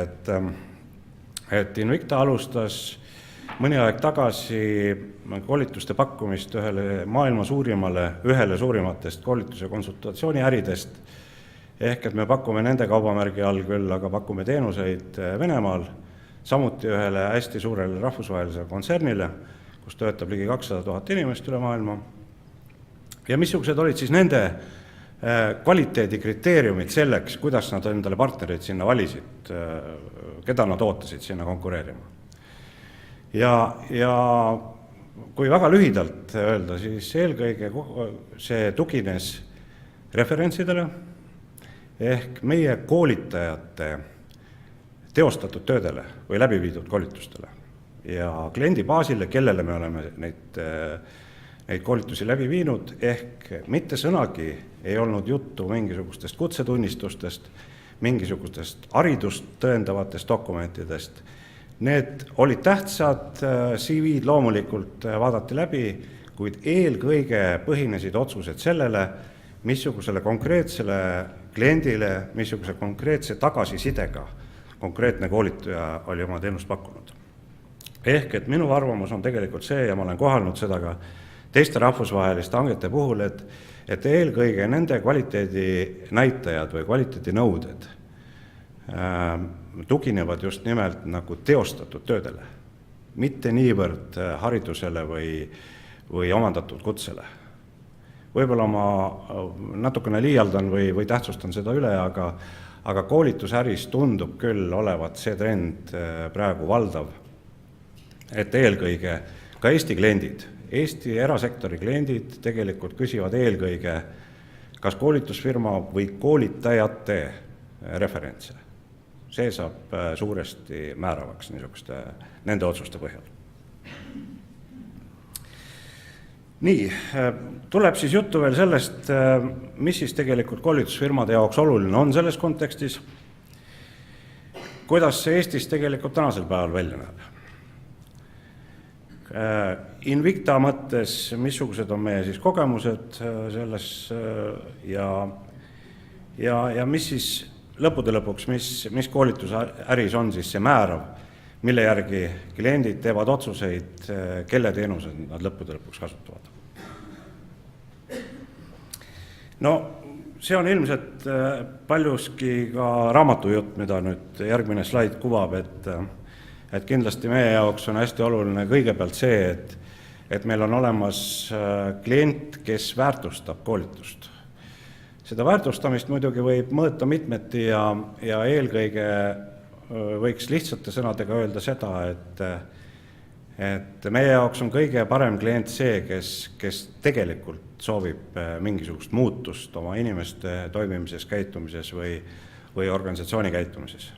et Invicta alustas mõni aeg tagasi koolituste pakkumist ühele suurimatest koolitus- ja konsultatsiooniäridest ehk et me pakume nende kaubamärgi all küll, aga pakume teenuseid Venemaal, samuti ühele hästi suurele rahvusvahelisele kontsernile, kus töötab ligi 200 000 inimest üle maailma. Ja missugused olid siis nende kvaliteedikriteeriumid selleks, kuidas nad endale partnereid sinna valisid, keda nad ootasid sinna konkureerima. Ja kui väga lühidalt öelda, siis eelkõige see tugines referentsidele ehk meie koolitajate teostatud töödele või läbiviidud koolitustele ja kliendi baasile, kellele me oleme neid koolitusi läbi viinud, ehk mitte sõnagi ei olnud juttu mingisugustest kutsetunnistustest, mingisugustest haridust tõendavatest dokumentidest. Need olid tähtsad, CV-d loomulikult vaadati läbi, kuid eelkõige põhinesid otsused sellele, missugusele konkreetsele kliendile, missuguse konkreetse tagasisidega konkreetne koolitaja oli oma teenust pakkunud. Ehk et minu arvamus on tegelikult see, ja ma olen kohanud seda ka teiste rahvusvaheliste hangete puhul, et eelkõige nende kvaliteedi näitajad või kvaliteedi nõuded tuginevad just nimelt nagu teostatud töödele, mitte niivõrd haridusele või omandatud kutsele. Võib-olla ma natukene liialdan või tähtsustan seda üle, aga koolitusäris tundub küll olevat see trend praegu valdav, et eelkõige ka Eesti kliendid, Eesti erasektori kliendid tegelikult küsivad eelkõige kas koolitusfirma või koolitajate referentse. See saab suuresti määravaks niisuguste nende otsuste põhjal. Nii, tuleb siis juttu veel sellest, mis siis tegelikult koolitusfirmade jaoks oluline on selles kontekstis, kuidas see Eestis tegelikult tänasel päeval välja näeb. Invicta mõttes, missugused on meie siis kogemused selles ja mis siis lõppude lõpuks, mis koolitusäris on siis see määrav, mille järgi kliendid teevad otsuseid, kelle teenused nad lõppude lõpuks kasutavad. No, see on ilmselt paljuski ka raamatujutt, mida nüüd järgmine slaid kuvab, et kindlasti meie jaoks on hästi oluline kõigepealt see, et meil on olemas klient, kes väärtustab koolitust. Seda väärtustamist muidugi võib mõõta mitmeti ja eelkõige võiks lihtsate sõnadega öelda seda, et meie jaoks on kõige parem klient see, kes tegelikult soovib mingisugust muutust oma inimeste toimimises, käitumises või organisatsiooni käitumises.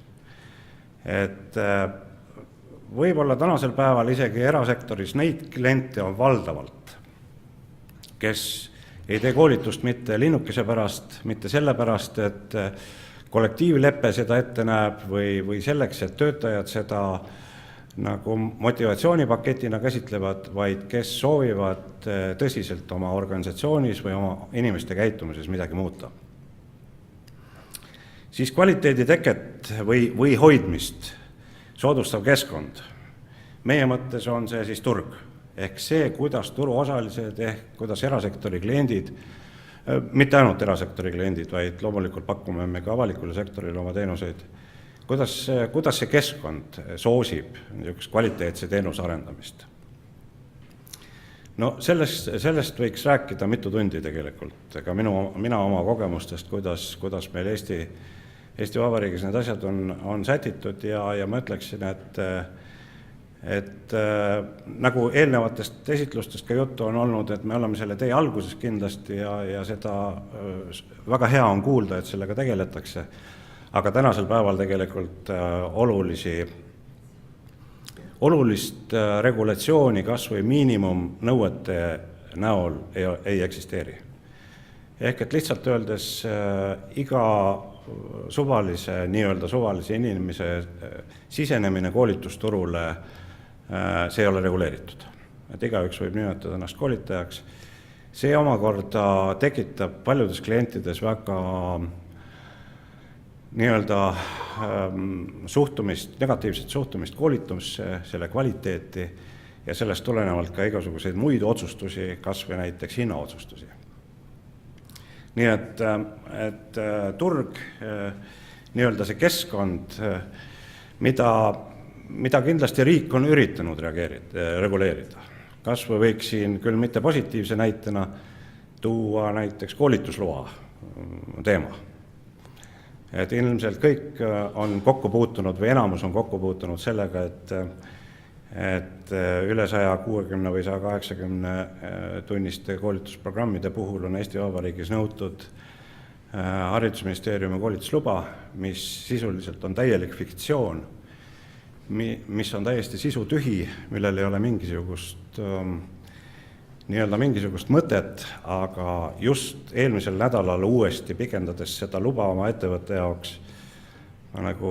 Et võib-olla tänasel päeval isegi erasektoris neid kliente on valdavalt, kes ei tee koolitust mitte linnukese pärast, mitte selle pärast, et kollektiivlepe seda ette näeb või selleks, et töötajad seda nagu motivatsioonipaketina käsitlevad, vaid kes soovivad tõsiselt oma organisatsioonis või oma inimeste käitumises midagi muuta. Siis kvaliteedi teket või hoidmist soodustav keskkond. Meie mõttes on see siis turg. Ehk see, kuidas turuosalised, kuidas erasektori kliendid, mitte ainult erasektori kliendid, vaid loomulikult pakume me ka avalikule sektorile oma teenuseid, kuidas see keskkond soosib kvaliteetse teenuse arendamist. No sellest võiks rääkida mitu tundi tegelikult, ka mina oma kogemustest, kuidas meil Eesti Vabariigis need asjad on sätitud ja ma ütleksin, et nagu eelnevatest esitlustest ka juttu on olnud, et me oleme selle tee alguses kindlasti ja seda väga hea on kuulda, et sellega tegeletakse, aga tänasel päeval tegelikult olulist regulatsiooni kas või miinimumnõuete näol ei eksisteeri. Ehk et lihtsalt öeldes iga nii-öelda suvalise inimese sisenemine koolitusturule, see ei ole reguleeritud. Et igaüks võib nimetada ennast koolitajaks. See omakorda tekitab paljudes klientides väga nii-öelda negatiivset suhtumist koolitusse, selle kvaliteeti ja sellest tulenevalt ka igasuguseid muid otsustusi, kas või näiteks hinnaotsustusi. Nii et turg, nii-öelda see keskkond, mida kindlasti riik on üritanud reguleerida. Kas või võiks siin küll mitte positiivse näitena tuua näiteks koolitusloa teema. Et ilmselt kõik on kokku puutunud või enamus on kokku puutunud sellega, et üle 160 või 180 tunniste koolitusprogrammide puhul on Eesti Vabariigis nõutud Haridusministeeriumi koolitusluba, mis sisuliselt on täielik fiktsioon, mis on täiesti sisutühi, millel ei ole mingisugust mõtet, aga just eelmisel nädalal uuesti pikendades seda luba oma ettevõtte jaoks, ma nagu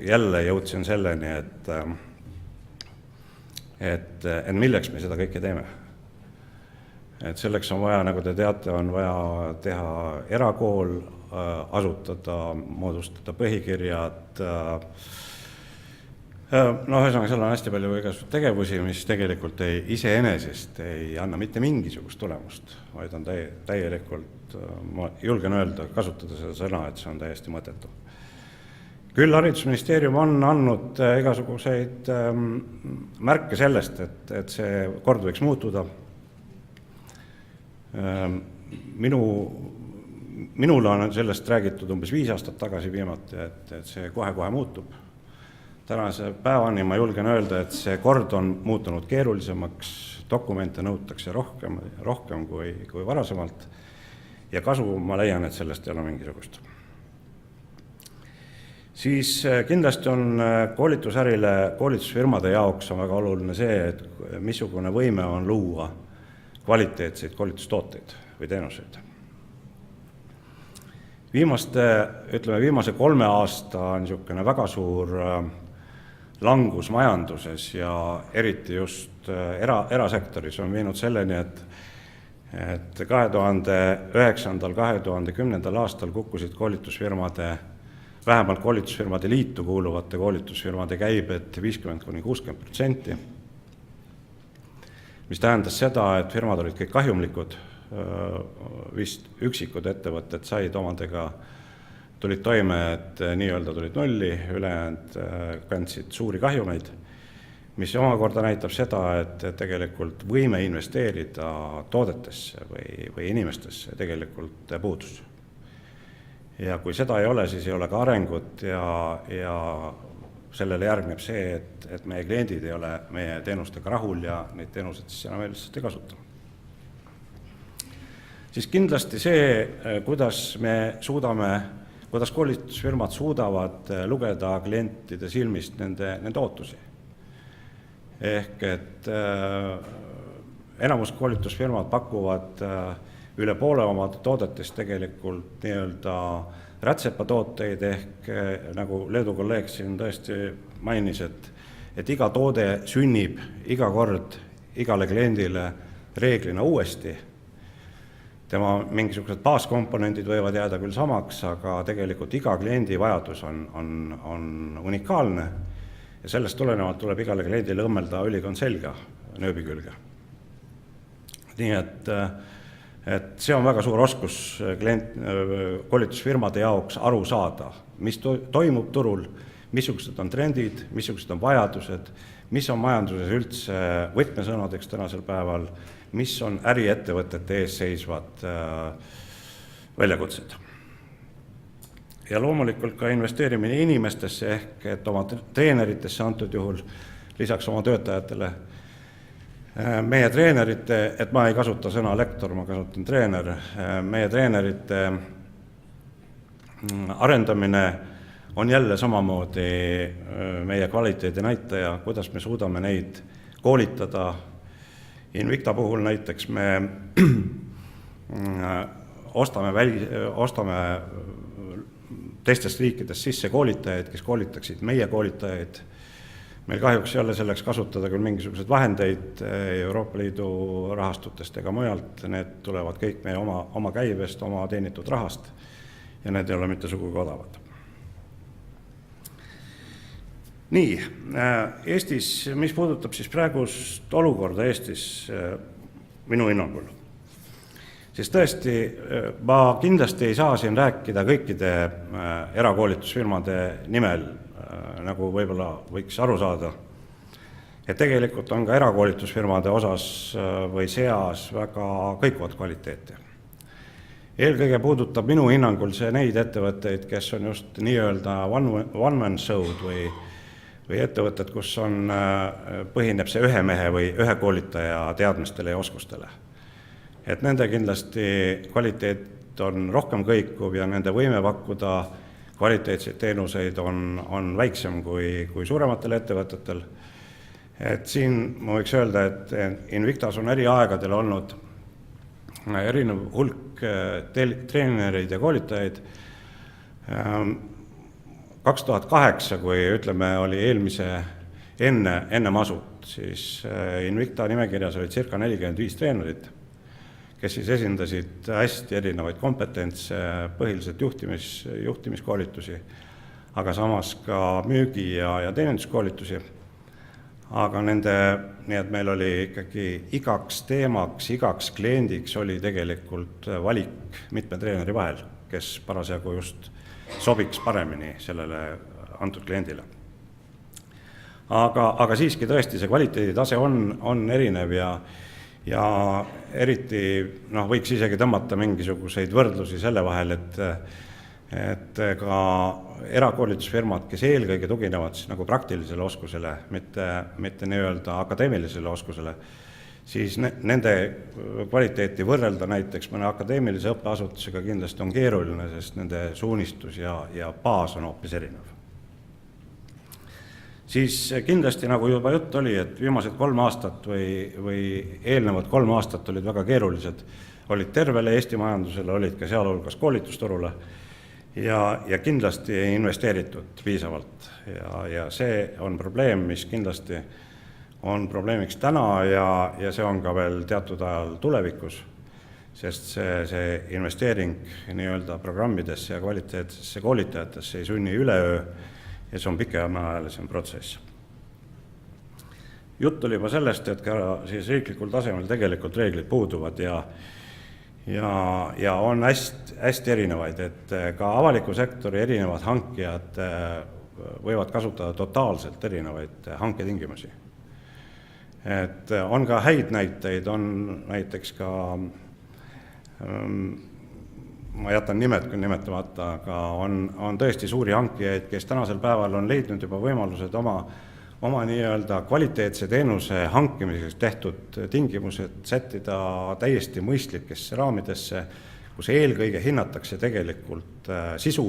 jälle jõudsin selleni, et milleks me seda kõike teeme. Et selleks on vaja, nagu te teate, on vaja teha erakool, asutada, moodustada põhikirjad. Ühesõnaga, seal on hästi palju igasuguseid tegevusi, mis tegelikult iseenesest ei anna mitte mingisugust tulemust, vaid on täielikult, ma julgen öelda, kasutada seda sõna, et see on täiesti mõttetu. Küll Haridusministeerium on andnud igasuguseid märke sellest, et see kord võiks muutuda. Minule on sellest räägitud umbes 5 aastat tagasi viimati, et see kohe muutub. Tänase päevani ma julgen öelda, et see kord on muutunud keerulisemaks, dokumente nõutakse rohkem kui varasemalt ja kasu ma leian, et sellest ei ole mingisugust. Siis kindlasti on koolitusärile, koolitusfirmade jaoks on väga oluline see, et missugune võime on luua kvaliteetseid koolitustooteid või teenuseid. Viimase 3 aasta on niisugune väga suur langus majanduses ja eriti just erasektoris on viinud selleni, et 2009–2010 aastal kukkusid vähemalt koolitusfirmade liitu kuuluvate koolitusfirmade käibed 50–60%, mis tähendas seda, et firmad olid kõik kahjumlikud, vist üksikud ettevõtted said omadega, tulid toime, et nii-öelda tulid nulli, ülejäänud kandsid suuri kahjumeid, mis omakorda näitab seda, et tegelikult võime investeerida toodetesse või inimestesse tegelikult puudus. Ja kui seda ei ole, siis ei ole ka arengut ja sellele järgneb see, et meie kliendid ei ole meie teenustega rahul ja neid teenused siis enam lihtsalt ei kasuta. Siis kindlasti see, kuidas koolitusfirmad suudavad lugeda klientide silmist nende ootusi. Ehk et enamus koolitusfirmad pakuvad üle poole oma toodetest tegelikult nii-öelda rätsepatooteid ehk nagu Leedu kolleeg siin tõesti mainis, et iga toode sünnib iga kord igale kliendile reeglina uuesti. Tema mingisugused baaskomponendid võivad jääda küll samaks, aga tegelikult iga kliendi vajadus on unikaalne ja sellest tulenevalt tuleb igale kliendile õmmelda õlikond selga nööbi külge. Nii et see on väga suur oskus koolitusfirmade jaoks aru saada, mis toimub turul, missugused on trendid, missugused on vajadused, mis on majanduses üldse võtmesõnadeks tänasel päeval, mis on äriettevõtete ees seisvad väljakutsed. Ja loomulikult ka investeerimine inimestesse ehk et oma treeneritesse antud juhul, lisaks oma töötajatele, meie treenerite, et ma ei kasuta sõna lektor, ma kasutan treener, meie treenerite arendamine on jälle samamoodi meie kvaliteedi näitaja, kuidas me suudame neid koolitada. Invicta puhul näiteks me ostame teistest riikidest sisse koolitajaid, kes koolitaksid meie koolitajaid. Meil kahjuks ei ole selleks kasutada küll mingisugused vahendeid Euroopa Liidu rahastutest ega mujalt, need tulevad kõik meie oma käibest, oma teenitud rahast ja need ei ole mitte sugugi odavad. Nii, Eestis, mis puudutab siis praegust olukorda Eestis minu hinnangul, siis tõesti ma kindlasti ei saa siin rääkida kõikide erakoolitusfirmade nimel, nagu võib-olla võiks aru saada, et tegelikult on ka erakoolitusfirmade osas või seas väga kõikuvat kvaliteeti. Eelkõige puudutab minu hinnangul see neid ettevõtteid, kes on just nii-öelda one-man show'd või ettevõtted, kus põhineb see ühe mehe või ühe koolitaja teadmistele ja oskustele. Et nende kindlasti kvaliteet on rohkem kõikuv ja nende võime pakkuda kvaliteetseid teenuseid on väiksem kui suurematel ettevõtetel. Et siin ma võiks öelda, et Invictas on eri aegadel olnud erinev hulk treenereid ja koolitajaid. 2008, kui ütleme, oli enne masut, siis Invicta nimekirjas oli circa 45 treenerit, kes siis esindasid hästi erinevaid kompetentse, põhiliselt juhtimiskoolitusi, aga samas ka müügi ja teeninduskoolitusi. Aga nii et meil oli ikkagi igaks teemaks, igaks kliendiks oli tegelikult valik mitme treeneri vahel, kes parasjagu just sobiks paremini sellele antud kliendile. Aga siiski tõesti see kvaliteeditase on erinev ja eriti võiks isegi tõmmata mingisuguseid võrdlusi selle vahel, et ka erakoolitusfirmad, kes eelkõige tuginevad siis nagu praktilisele oskusele, mitte nii-öelda akadeemilisele oskusele, siis nende kvaliteeti võrrelda näiteks mõne akadeemilise õppeasutusega kindlasti on keeruline, sest nende suunistus ja baas on hoopis erinev. Siis kindlasti, nagu juba jutt oli, et viimased 3 aastat või eelnevad 3 aastat olid väga keerulised, olid tervele Eesti majandusele, olid ka sealhulgas koolitusturule ja kindlasti ei investeeritud piisavalt. Ja see on probleem, mis kindlasti on probleemiks täna ja see on ka veel teatud ajal tulevikus, sest see investeering nii-öelda programmidesse ja kvaliteetsesse koolitajatesse ei sunni üleöö ja see on pikemaajalisem protsess. Jutt oli juba sellest, et ka siis riiklikul tasemel tegelikult reeglid puuduvad ja on hästi erinevaid, et ka avaliku sektori erinevad hankijad võivad kasutada totaalselt erinevaid hanketingimusi. Et on ka häid näiteid, on näiteks ka, ma jätan nimed küll nimetamata, aga on tõesti suuri hankijaid, kes tänasel päeval on leidnud juba võimalused oma nii-öelda kvaliteetse teenuse hankimiseks tehtud tingimused sättida täiesti mõistlikesse raamidesse, kus eelkõige hinnatakse tegelikult sisu,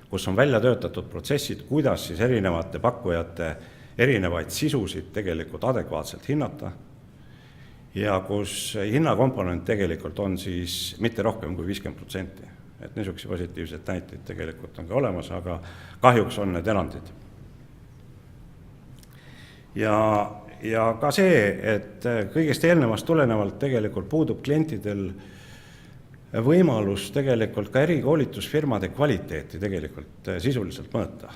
kus on välja töötatud protsessid, kuidas siis erinevate pakkujate erinevaid sisusid tegelikult adekvaatselt hinnata ja kus hinnakomponent tegelikult on siis mitte rohkem kui 50%. Et niisuguse positiivsed näiteid tegelikult on ka olemas, aga kahjuks on need erandid. Ja ka see, et kõigest eelnevast tulenevalt tegelikult puudub klientidel võimalus tegelikult ka erikoolitusfirmade kvaliteeti tegelikult sisuliselt mõõta.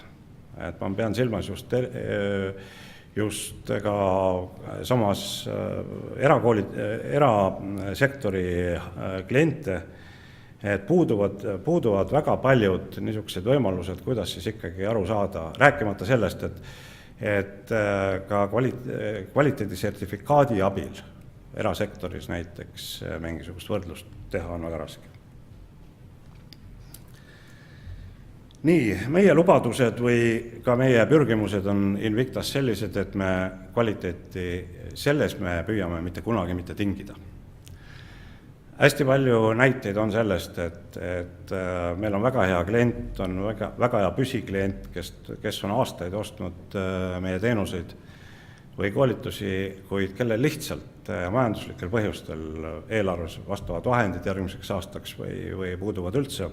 Et ma pean silmas just ka samas erasektori kliente, et puuduvad väga paljud niisugused võimalused, kuidas siis ikkagi aru saada, rääkimata sellest, et ka kvaliteedisertifikaadi abil erasektoris näiteks mingisugust võrdlust teha on väga raske. Nii, meie lubadused või ka meie pürgimused on Invictas sellised, et me kvaliteeti selles me püüame mitte kunagi mitte tingida. Hästi palju näiteid on sellest, et meil on väga hea klient, on väga hea püsiklient, kes on aastaid ostnud meie teenuseid või koolitusi, kuid kellel lihtsalt majanduslikel põhjustel eelarves vastavad vahendid järgmiseks aastaks või puuduvad üldse.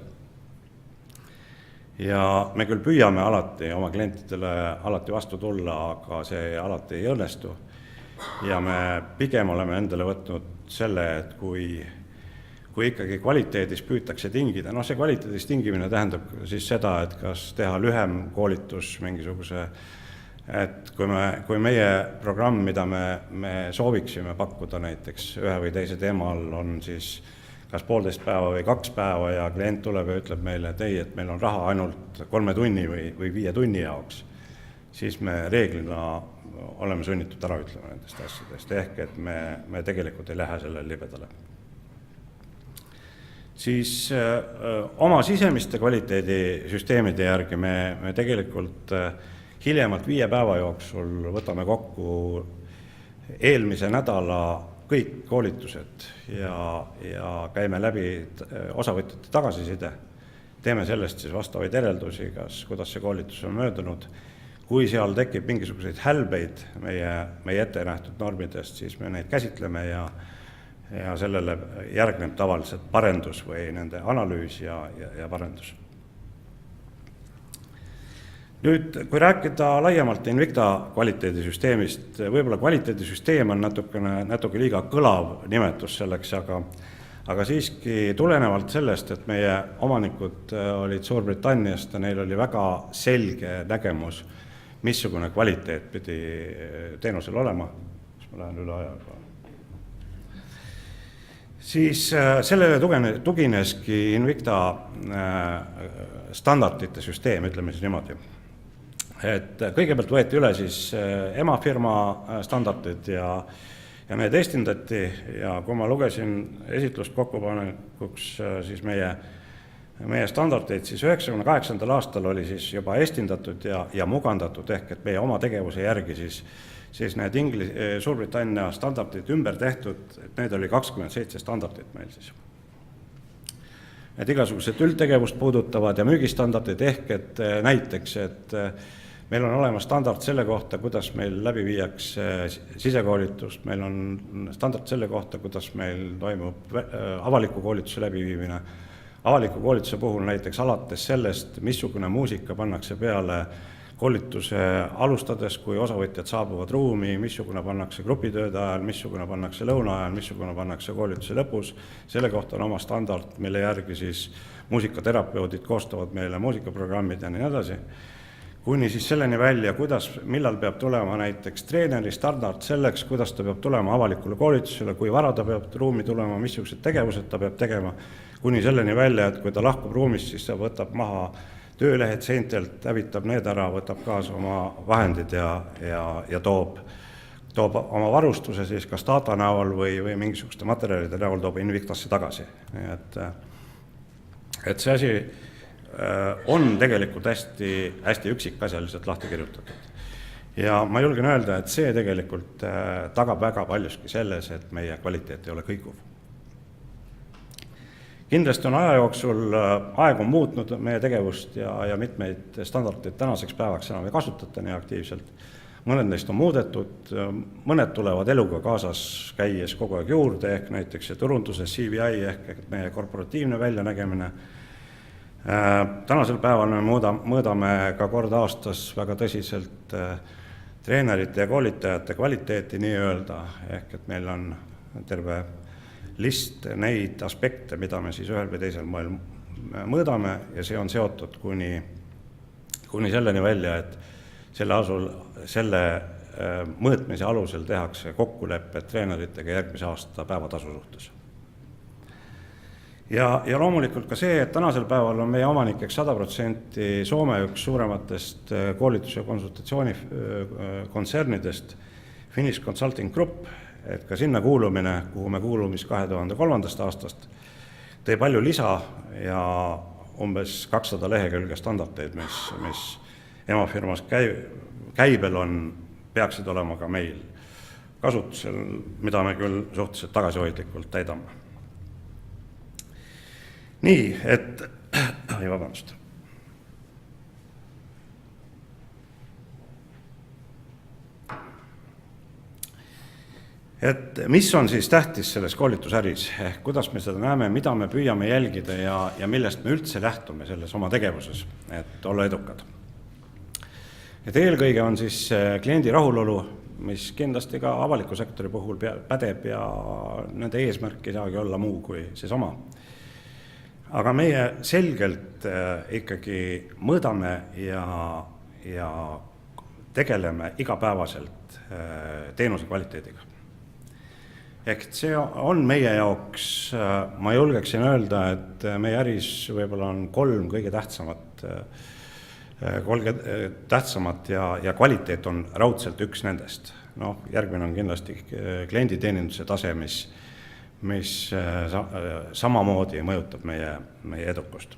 Ja me küll püüame alati oma klientidele alati vastu tulla, aga see alati ei õnnestu. Ja me pigem oleme endale võtnud selle, et kui ikkagi kvaliteedis püütakse tingida, see kvaliteedis tingimine tähendab siis seda, et kas teha lühem koolitus mingisuguse et kui meie programm, mida me sooviksime pakkuda näiteks ühe või teise teema all, on siis kas 1,5 päeva või 2 päeva ja klient tuleb ja ütleb meile, et ei, et meil on raha ainult 3 tunni või 5 tunni jaoks, siis me reeglina oleme sunnitud ära ütlema nendest asjadest, ehk et me tegelikult ei lähe sellele libedale. Siis oma sisemiste kvaliteedisüsteemide järgi me tegelikult hiljemalt 5 päeva jooksul võtame kokku eelmise nädala kõik koolitused ja käime läbi osavõtjate tagasiside, teeme sellest siis vastavaid järeldusi, kuidas see koolitus on möödunud. Kui seal tekib mingisuguseid hälbeid meie ette nähtud normidest, siis me neid käsitleme ja sellele järgneb tavaliselt parendus või nende analüüs ja parendus. Nüüd, kui rääkida laiemalt Invicta kvaliteedisüsteemist, võib-olla kvaliteedisüsteem on natuke liiga kõlav nimetus selleks, aga siiski tulenevalt sellest, et meie omanikud olid Suurbritanniast ja neil oli väga selge nägemus, missugune kvaliteet pidi teenusel olema, siis ma lähen üle ajaga. Siis sellele tugineski Invicta standardite süsteem, ütleme siis niimoodi. Et kõigepealt võeti üle siis emafirma standardid ja need estindati ja kui ma lugesin esitlust kokkupanekuks siis meie standardeid, siis 1998. aastal oli siis juba estendatud ja mugandatud ehk et meie oma tegevuse järgi siis need Suurbritannia standardid ümber tehtud, et need oli 27 standardit meil siis. Et igasugused üldtegevust puudutavad ja müügistandardid ehk et näiteks, et meil on olemas standard selle kohta, kuidas meil läbi viiakse sisekoolitust, meil on standard selle kohta, kuidas meil toimub avaliku koolituse läbiviimine. Avaliku koolituse puhul näiteks alates sellest, missugune muusika pannakse peale koolituse alustades, kui osavõtjad saabuvad ruumi, missugune pannakse grupitööde ajal, missugune pannakse lõuna ajal, missugune pannakse koolituse lõpus. Selle kohta on oma standard, mille järgi siis muusikaterapeudid koostavad meile muusikaprogrammid ja nii edasi. Kuni siis selleni välja, millal peab tulema näiteks treeneri standard selleks, kuidas ta peab tulema avalikule koolitusele, kui vara ta peab ruumi tulema, missugused tegevused ta peab tegema, kuni selleni välja, et kui ta lahkub ruumist, siis ta võtab maha töölehed seintelt, hävitab need ära, võtab kaasa oma vahendid ja toob oma varustuse siis kas data näol või mingisuguste materjalide näol toob Invictasse tagasi. Et see asi on tegelikult hästi üksikasjaliselt lahti kirjutatud. Ja ma julgen öelda, et see tegelikult tagab väga paljuski selles, et meie kvaliteet ei ole kõiguv. Kindlasti on aja jooksul aeg on muutnud meie tegevust ja mitmeid standardeid tänaseks päevaks enam ei kasutata nii aktiivselt. Mõned neist on muudetud, mõned tulevad eluga kaasas käies kogu aeg juurde, ehk näiteks turunduses CVI ehk meie korporatiivne väljanägemine. Tänasel päeval me mõõdame ka kord aastas väga tõsiselt treenerite ja koolitajate kvaliteeti nii-öelda, ehk et meil on terve list neid aspekte, mida me siis ühel või teisel moel mõõdame ja see on seotud kuni selleni välja, et selle mõõtmise alusel tehakse kokkulepped treeneritega järgmise aasta päevatasu suhtes. Ja loomulikult ka see, et tänasel päeval on meie omanikeks 100% Soome üks suurematest koolitus- ja konsultatsiooni kontsernidest, Finnish Consulting Group, et ka sinna kuulumine, kuhu me kuulumis 2003. aastast, tõi palju lisa ja umbes 200 lehekülge standardeid, mis emafirmas käibel on, peaksid olema ka meil kasutusel, mida me küll suhteliselt tagasihoidlikult täidame. Nii, et, vabandust. Et mis on siis tähtis selles koolitusäris, kuidas me seda näeme, mida me püüame jälgida ja millest me üldse lähtume selles oma tegevuses, et olla edukad. Et eelkõige on siis kliendi rahulolu, mis kindlasti ka avaliku sektori puhul pädeb ja nende eesmärk ei saagi olla muu kui see sama. Aga meie selgelt ikkagi mõõdame ja tegeleme igapäevaselt teenuse kvaliteediga. Ehk see on meie jaoks, ma julgeksin öelda, et meie äris võib-olla on 3 kõige tähtsamat ja kvaliteet on raudselt üks nendest. Järgmine on kindlasti klienditeeninduse tase, mis samamoodi mõjutab meie edukust.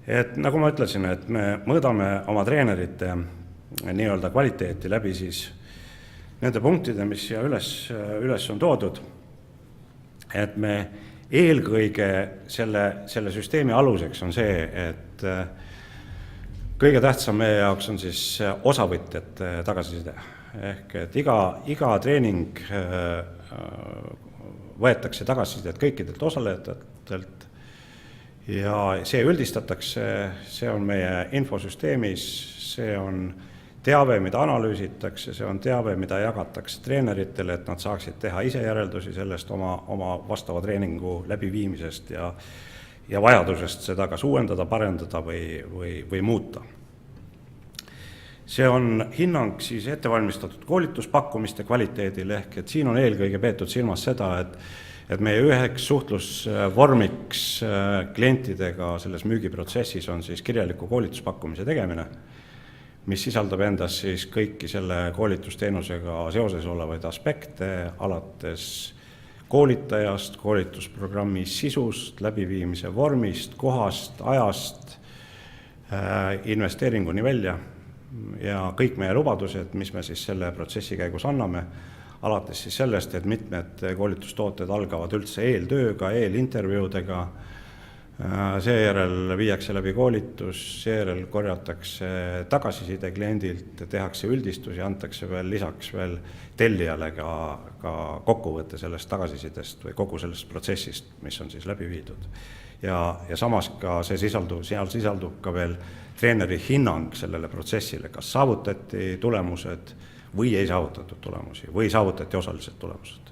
Et nagu ma ütlesin, et me mõõdame oma treenerite nii-öelda kvaliteeti läbi siis nende punktide, mis siia üles on toodud, et me eelkõige selle süsteemi aluseks on see, et kõige tähtsam meie jaoks on siis osavõtjate tagasiside. Ehk et iga treening võetakse tagasisidet kõikidelt osalejatelt ja see üldistatakse, see on meie infosüsteemis, see on teave, mida analüüsitakse, see on teave, mida jagatakse treeneritele, et nad saaksid teha ise järeldusi sellest oma vastava treeningu läbiviimisest ja vajadusest seda kas uuendada, parendada või muuta. See on hinnang siis ettevalmistatud koolituspakkumiste kvaliteedile, ehk et siin on eelkõige peetud silmas seda, et meie üheks suhtlusvormiks klientidega selles müügiprotsessis on siis kirjaliku koolituspakkumise tegemine, mis sisaldab endas siis kõiki selle koolitusteenusega seoses olevaid aspekte, alates koolitajast, koolitusprogrammi sisust, läbiviimise vormist, kohast, ajast, investeeringuni välja ja kõik meie lubadused, mis me siis selle protsessi käigus anname, alates siis sellest, et mitmed koolitustooted algavad üldse eeltööga, eelintervjuudega, seejärel viiakse läbi koolitus, seejärel korjatakse tagasiside kliendilt, tehakse üldistusi, antakse veel lisaks veel tellijale ka kokkuvõte sellest tagasisidest või kogu sellest protsessist, mis on siis läbi viidud. Ja samas ka seal sisaldub ka veel treeneri hinnang sellele protsessile, kas saavutati tulemused või ei saavutatud tulemusi või saavutati osalised tulemused.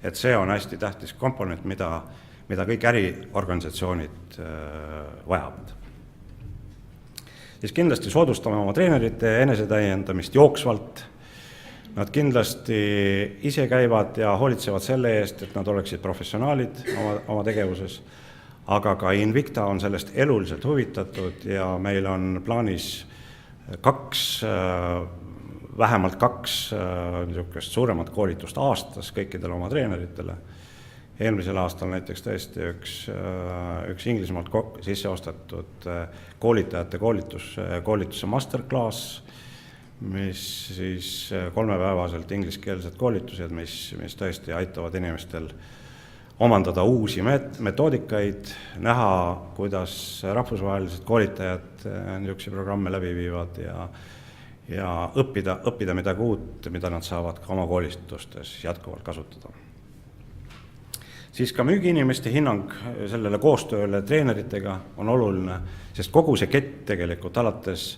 Et see on hästi tähtis komponent, mida kõik äriorganisatsioonid vajavad. Siis kindlasti soodustame oma treenerite enesetäiendamist jooksvalt. Nad kindlasti ise käivad ja hoolitsevad selle eest, et nad oleksid professionaalid oma tegevuses, aga ka Invicta on sellest eluliselt huvitatud ja meil on plaanis vähemalt 2 niisugust suuremat koolitust aastas kõikidele oma treeneritele. Eelmisel aastal näiteks tõesti üks Inglismaalt sisse ostetud koolitajate koolituse masterclass, mis siis 3-päevaselt ingliskeelsed koolitused, mis tõesti aitavad inimestel omandada uusi metoodikaid, näha, kuidas rahvusvahelised koolitajad niisuguseid programme läbi viivad ja õppida midagi uut, mida nad saavad ka oma koolitustes jätkuvalt kasutada. Siis ka müügiinimeste hinnang sellele koostööle treeneritega on oluline, sest kogu see kett tegelikult alates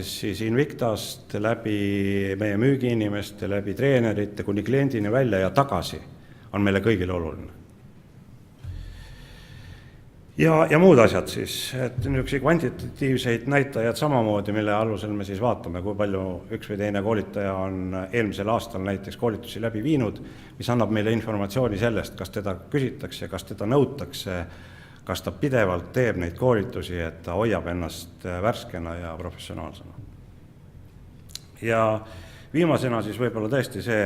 siis Invictast läbi meie müügiinimeste, läbi treenerite kuni kliendini välja ja tagasi on meile kõigile oluline. Ja muud asjad siis, et niisuguseid kvantitatiivseid näitajad samamoodi, mille alusel me siis vaatame, kui palju üks või teine koolitaja on eelmisel aastal näiteks koolitusi läbi viinud, mis annab meile informatsiooni sellest, kas teda küsitakse, kas teda nõutakse, kas ta pidevalt teeb neid koolitusi, et ta hoiab ennast värskena ja professionaalsena. Ja viimasena siis võib-olla tõesti see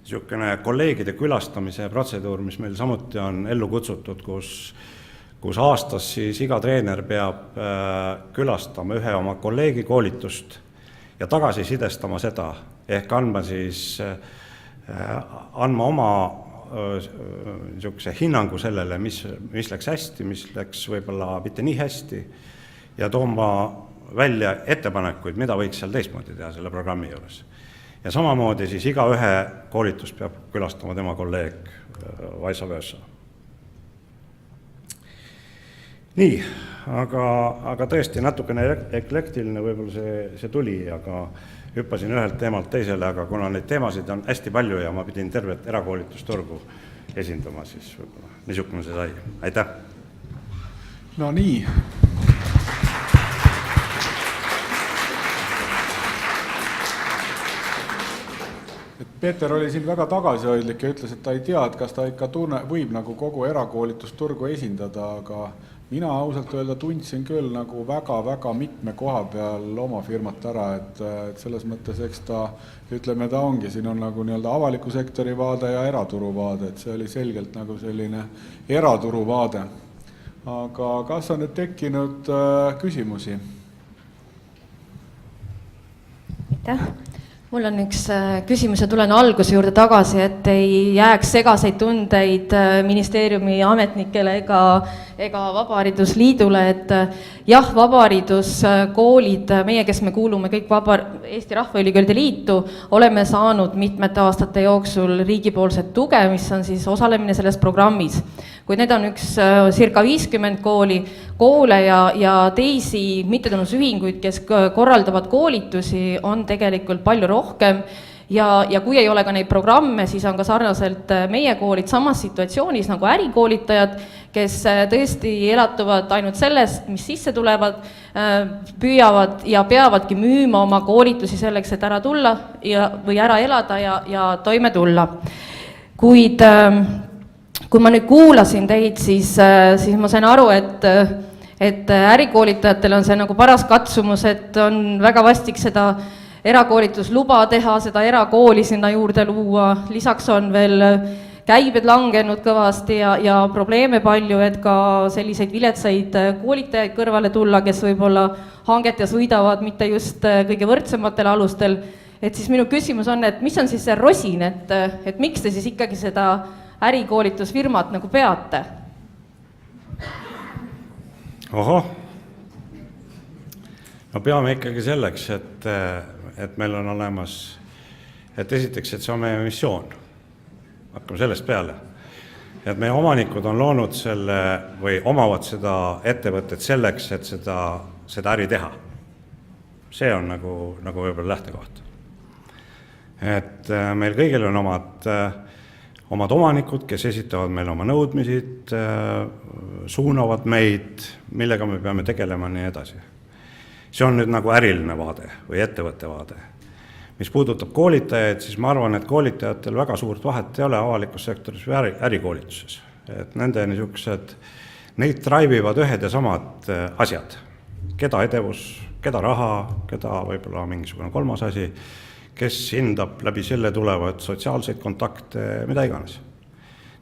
niisugune kolleegide külastamise protseduur, mis meil samuti on ellu kutsutud, kus aastas siis iga treener peab külastama ühe oma kolleegi koolitust ja tagasisidestama seda, ehk andma oma niisuguse hinnangu sellele, mis läks hästi, mis läks võib-olla mitte nii hästi ja tooma välja ettepanekuid, mida võiks seal teistmoodi teha selle programmi juures. Ja samamoodi siis iga ühe koolitust peab külastama tema kolleeg vice versa. Nii, aga tõesti natukene eklektiline võib-olla see tuli, aga hüppasin ühelt teemalt teisele, aga kuna neid teemasid on hästi palju ja ma pidin tervet erakoolitusturgu esindama, siis võib-olla niisugune see sai. Aitäh! No nii. Peeter oli siin väga tagasihoidlik ja ütles, et ta ei tea, et kas ta ikka võib nagu kogu erakoolitusturgu esindada, aga mina ausalt öelda tundsin küll nagu väga mitme koha peal oma firmat ära, et selles mõttes, eks ta, ütleme, ta ongi, siin on nagu nii-öelda avaliku sektori vaade ja eraturu vaade, et see oli selgelt nagu selline eraturu vaade. Aga kas on nüüd tekkinud küsimusi? Aitäh! Mul on üks küsimus ja tulen alguse juurde tagasi, et ei jääks segaseid tundeid ministeeriumi ametnikele ega Vabaharidusliidule, et jah, vabahariduskoolid, meie, kes me kuulume kõik Eesti Rahvaülikoolide Liitu, oleme saanud mitmete aastate jooksul riigipoolset tuge, mis on siis osalemine selles programmis. Kuid need on circa 50 koole ja teisi mittetulundusühinguid, kes korraldavad koolitusi, on tegelikult palju rohkem. Ja kui ei ole ka neid programme, siis on ka sarnaselt meie koolid samas situatsioonis nagu ärikoolitajad, kes tõesti elatuvad ainult sellest, mis sisse tulevad, püüavad ja peavadki müüma oma koolitusi selleks, et ära tulla või ära elada ja toime tulla. Kuid kui ma nüüd kuulasin teid, siis ma sain aru, et ärikoolitajatel on see nagu paras katsumus, et on väga vastik seda erakoolitusluba teha, seda erakooli sinna juurde luua, lisaks on veel käibed langenud kõvasti ja probleeme palju, et ka selliseid viletsaid koolitajaid kõrvale tulla, kes võib-olla hangetes võidavad mitte just kõige võrdsematel alustel. Et siis minu küsimus on, et mis on siis see rosin, et miks te siis ikkagi seda ärikoolitusfirmat nagu peate? Ohoh, no peame ikkagi selleks, et meil on olemas, et esiteks, et see on meie missioon. Hakkame sellest peale. Et meie omanikud on loonud selle või omavad seda ettevõtet selleks, et seda äri teha. See on nagu võib-olla lähtekoht. Et meil kõigil on omad omanikud, kes esitavad meile oma nõudmisid, suunavad meid, millega me peame tegelema nii edasi. See on nüüd nagu äriline vaade või ettevõtte vaade. Mis puudutab koolitajaid, siis ma arvan, et koolitajatel väga suurt vahet ei ole avalikus sektoris või ärikoolituses. Et nende niisugused, neid drive'ivad ühed ja samad asjad. Keda edevus, keda raha, keda võib-olla mingisugune kolmas asi, kes hindab läbi selle tulevad sotsiaalseid kontakte, mida iganes.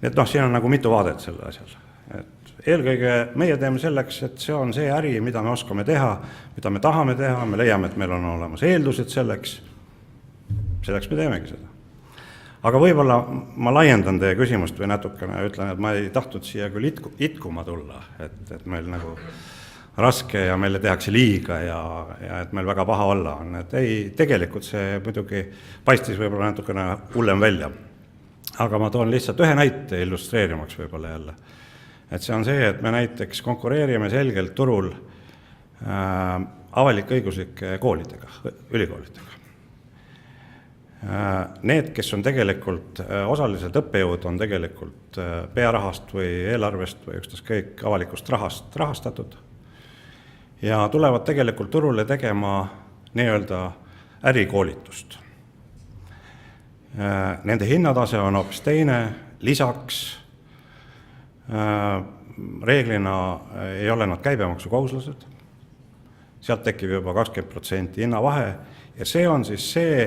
Nii et siin on nagu mitu vaadet selle asjal. Et eelkõige meie teeme selleks, et see on see äri, mida me oskame teha, mida me tahame teha, me leiame, et meil on olemas eeldused selleks me teemegi seda. Aga võib-olla ma laiendan teie küsimust või natukene ütlen, et ma ei tahtnud siia küll itkuma tulla, et meil nagu raske ja meile tehakse liiga ja et meil väga paha olla on. Et ei, tegelikult see muidugi paistis võib-olla natukene hullem välja. Aga ma toon lihtsalt ühe näite illustreerimaks võib-olla jälle. Et see on see, et me näiteks konkureerime selgelt turul avalik-õiguslike koolidega, ülikoolidega. Need, kes on tegelikult osaliselt õppejõud, on tegelikult pearahast või eelarvest või ükstaskõik avalikust rahast rahastatud. Ja tulevad tegelikult turule tegema nii-öelda ärikoolitust. Nende hinnatase on hoopis teine, lisaks reeglina ei ole nad käibemaksukohuslased, sealt tekib juba 20% hinnavahe ja see on siis see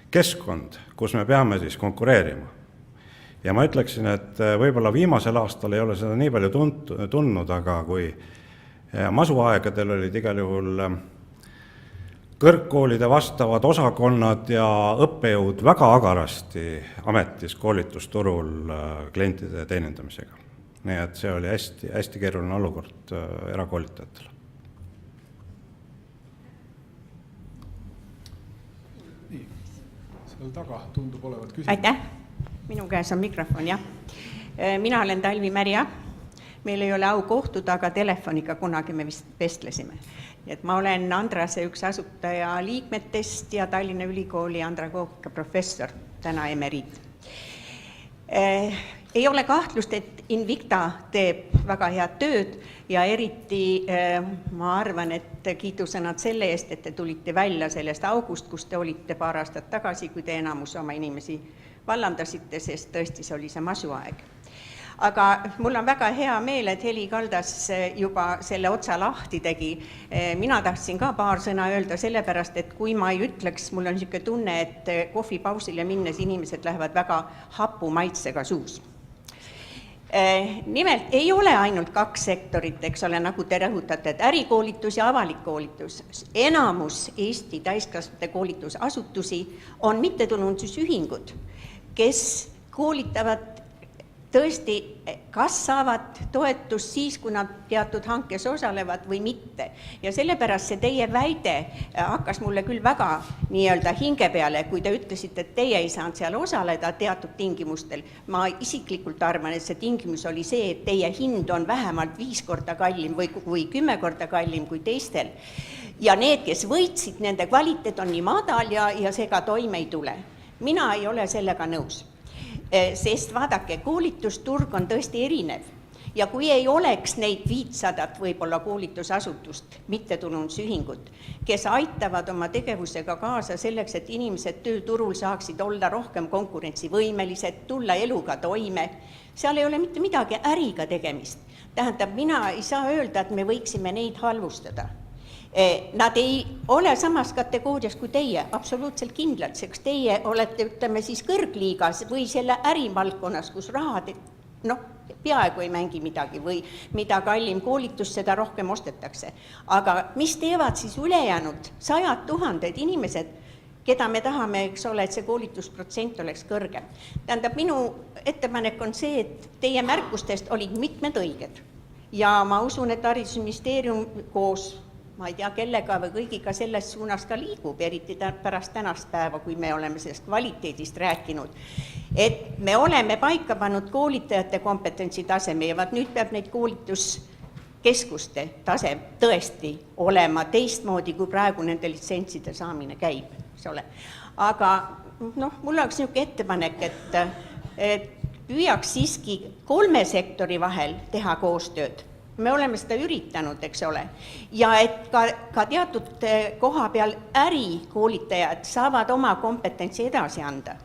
keskkond, kus me peame siis konkureerima. Ja ma ütleksin, et võib-olla viimasel aastal ei ole seda nii palju tundnud, aga kui masuaegadel olid igal juhul kõrgkoolide vastavad osakonnad ja õppejõud väga agarasti ametis koolitusturul klientide teenindamisega. Nii et see oli hästi keeruline olukord erakoolitajatele. Nii, seal taga tundub olevat küsimus. Aitäh, minu käes on mikrofon, jah. Mina olen Talvi Märja. Meil ei ole au kohtuda, aga telefoniga kunagi me vist vestlesime. Et ma olen Andrase üks asutaja liikmetest ja Tallinna Ülikooli andragoogika professor, täna emeriit. ei ole kahtlust, et Invicta teeb väga head tööd ja eriti ma arvan, et kiidusõnad selle eest, et te tulite välja sellest august, kus te olite paar aastat tagasi, kui te enamus oma inimesi vallandasite, sest tõesti see oli see masuaeg. Aga mul on väga hea meel, et Heli Kaldas juba selle otsa lahti tegi. Mina tahtsin ka paar sõna öelda sellepärast, et kui ma ei ütleks, mul on niisugune tunne, et kohvipausile minnes inimesed lähevad väga hapu maitsega suus. Nimelt ei ole ainult 2 sektorit, eks ole, nagu te rõhutate, et ärikoolitus ja avalik koolitus. Enamus Eesti täiskasvanute koolitusasutusi on mittetulundusühingud, kes koolitavad tõesti, kas saavad toetust siis, kui nad teatud hankes osalevad või mitte. Ja sellepärast see teie väide hakkas mulle küll väga nii-öelda hinge peale, kui te ütlesite, et teie ei saanud seal osaleda teatud tingimustel. Ma isiklikult arvan, et see tingimus oli see, et teie hind on vähemalt 5 korda kallim või 10 korda kallim kui teistel. Ja need, kes võitsid, nende kvaliteet on nii madal ja see ka toime ei tule. Mina ei ole sellega nõus. Sest vaadake, koolitusturg on tõesti erinev ja kui ei oleks neid 500 võib-olla koolitusasutust, mittetulundusühingut, kes aitavad oma tegevusega kaasa selleks, et inimesed tööturul saaksid olla rohkem konkurentsivõimelised, tulla eluga toime, seal ei ole mitte midagi äriga tegemist. Tähendab, mina ei saa öelda, et me võiksime neid halvustada. Nad ei ole samas kategoorias kui teie, absoluutselt kindlalt, sest teie olete, ütleme siis kõrgliigas või selle ärimalkonnas, kus rahad peaaegu ei mängi midagi või mida kallim koolitus, seda rohkem ostetakse. Aga mis teevad siis ülejäänud 100 000 inimesed, keda me tahame, eks ole, et see koolitusprotsent oleks kõrgem. Tähendab, minu ettepanek on see, et teie märkustest olid mitmed õiged ja ma usun, et haridusministeerium koos ma ei tea, kellega või kõigiga selles suunas ka liigub, eriti pärast tänast päeva, kui me oleme sellest kvaliteedist rääkinud. Et me oleme paika pannud koolitajate kompetentsi taseme ja vaat nüüd peab neid koolituskeskuste tase tõesti olema teistmoodi, kui praegu nende litsentside saamine käib. Aga mul oleks niisugune ettepanek, et püüaks siiski 3 sektori vahel teha koostööd. Me oleme seda üritanud, eks ole, ja et ka teatud koha peal ärikoolitajad saavad oma kompetentsi edasi anda.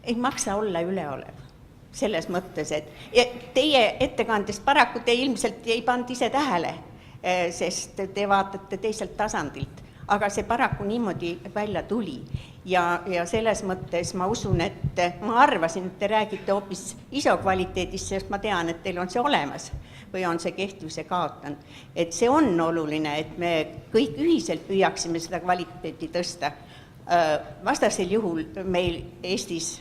Ei maksa olla üleolev selles mõttes, et teie ettekandest paraku te ilmselt ei pannud ise tähele, sest te vaatate teiselt tasandilt, aga see paraku niimoodi välja tuli. Ja selles mõttes ma usun, et ma arvasin, et te räägite hoopis ISO kvaliteedist, sest ma tean, et teil on see olemas või on see kehtivuse kaotanud. Et see on oluline, et me kõik ühiselt püüaksime seda kvaliteeti tõsta. Vastasel juhul meil Eestis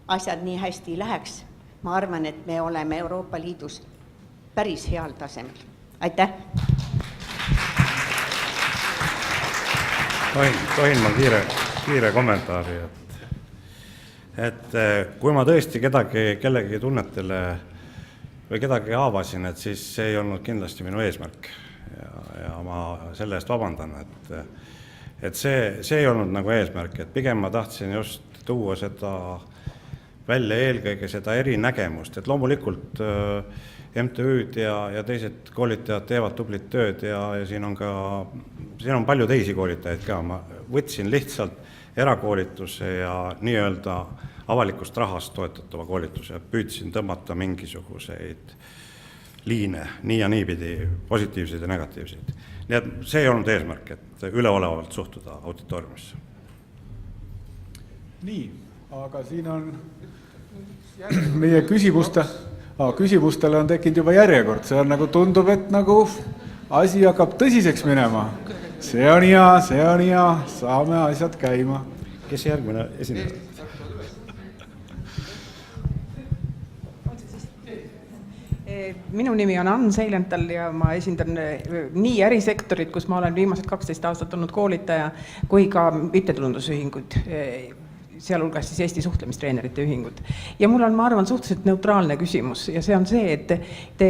asjad nii hästi ei läheks. Ma arvan, et me oleme Euroopa Liidus päris heal tasemel. Aitäh! Tohin ma kiire kommentaari, et kui ma tõesti kellegi tunnetele või kedagi haavasin, et siis see ei olnud kindlasti minu eesmärk ja ma selle eest vabandan, et see ei olnud nagu eesmärk, et pigem ma tahtsin just tuua seda välja eelkõige seda erinägemust, et loomulikult MTÜ-d ja teised koolitajad teevad tublit tööd ja siin on palju teisi koolitajaid ka, ma võtsin lihtsalt erakoolituse ja nii-öelda avalikust rahast toetatava koolituse ja püüdsin tõmmata mingisuguseid liine nii ja niipidi, positiivseid ja negatiivseid. Nii et see ei olnud eesmärk, et üleolevalt suhtuda auditooriumisse. Nii, aga siin on meie küsimustele on tekkinud juba järjekord. See on nagu tundub, et nagu asi hakkab tõsiseks minema. See on hea, saame asjad käima. Kes järgmine esindaja? Minu nimi on Ann Seilental ja ma esindan nii ärisektorit, kus ma olen viimased 12 aastat olnud koolitaja, kui ka mittetulundusühinguid, sealhulgas siis Eesti suhtlemistreenerite ühingut. Ja mul on, ma arvan, suhteliselt neutraalne küsimus ja see on see, et te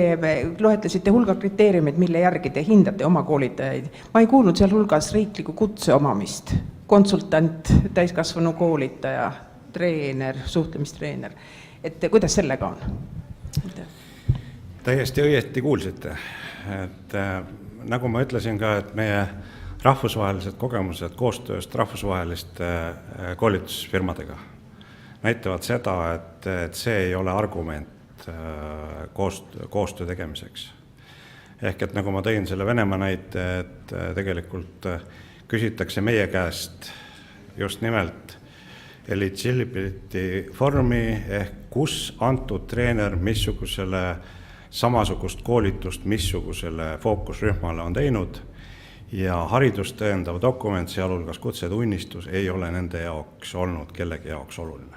loetlesite hulga kriteeriumid, mille järgi te hindate oma koolitajaid. Ma ei kuulnud seal hulgas riikliku kutse omamist, konsultant, täiskasvanu koolitaja, treener, suhtlemistreener. et kuidas sellega on? Täiesti õieti kuulsite, et nagu ma ütlesin ka, et meie rahvusvahelised kogemused koostööst rahvusvaheliste koolitusfirmadega näitavad seda, et see ei ole argument koostöö tegemiseks. Ehk et nagu ma tõin selle Venemaa näite, et tegelikult küsitakse meie käest just nimelt eligibility formi ehk kus antud treener missugusele samasugust koolitust missugusele fookusrühmale on teinud ja haridust tõendav dokument, sealhulgas kutsetunnistus, ei ole nende jaoks olnud kellegi jaoks oluline.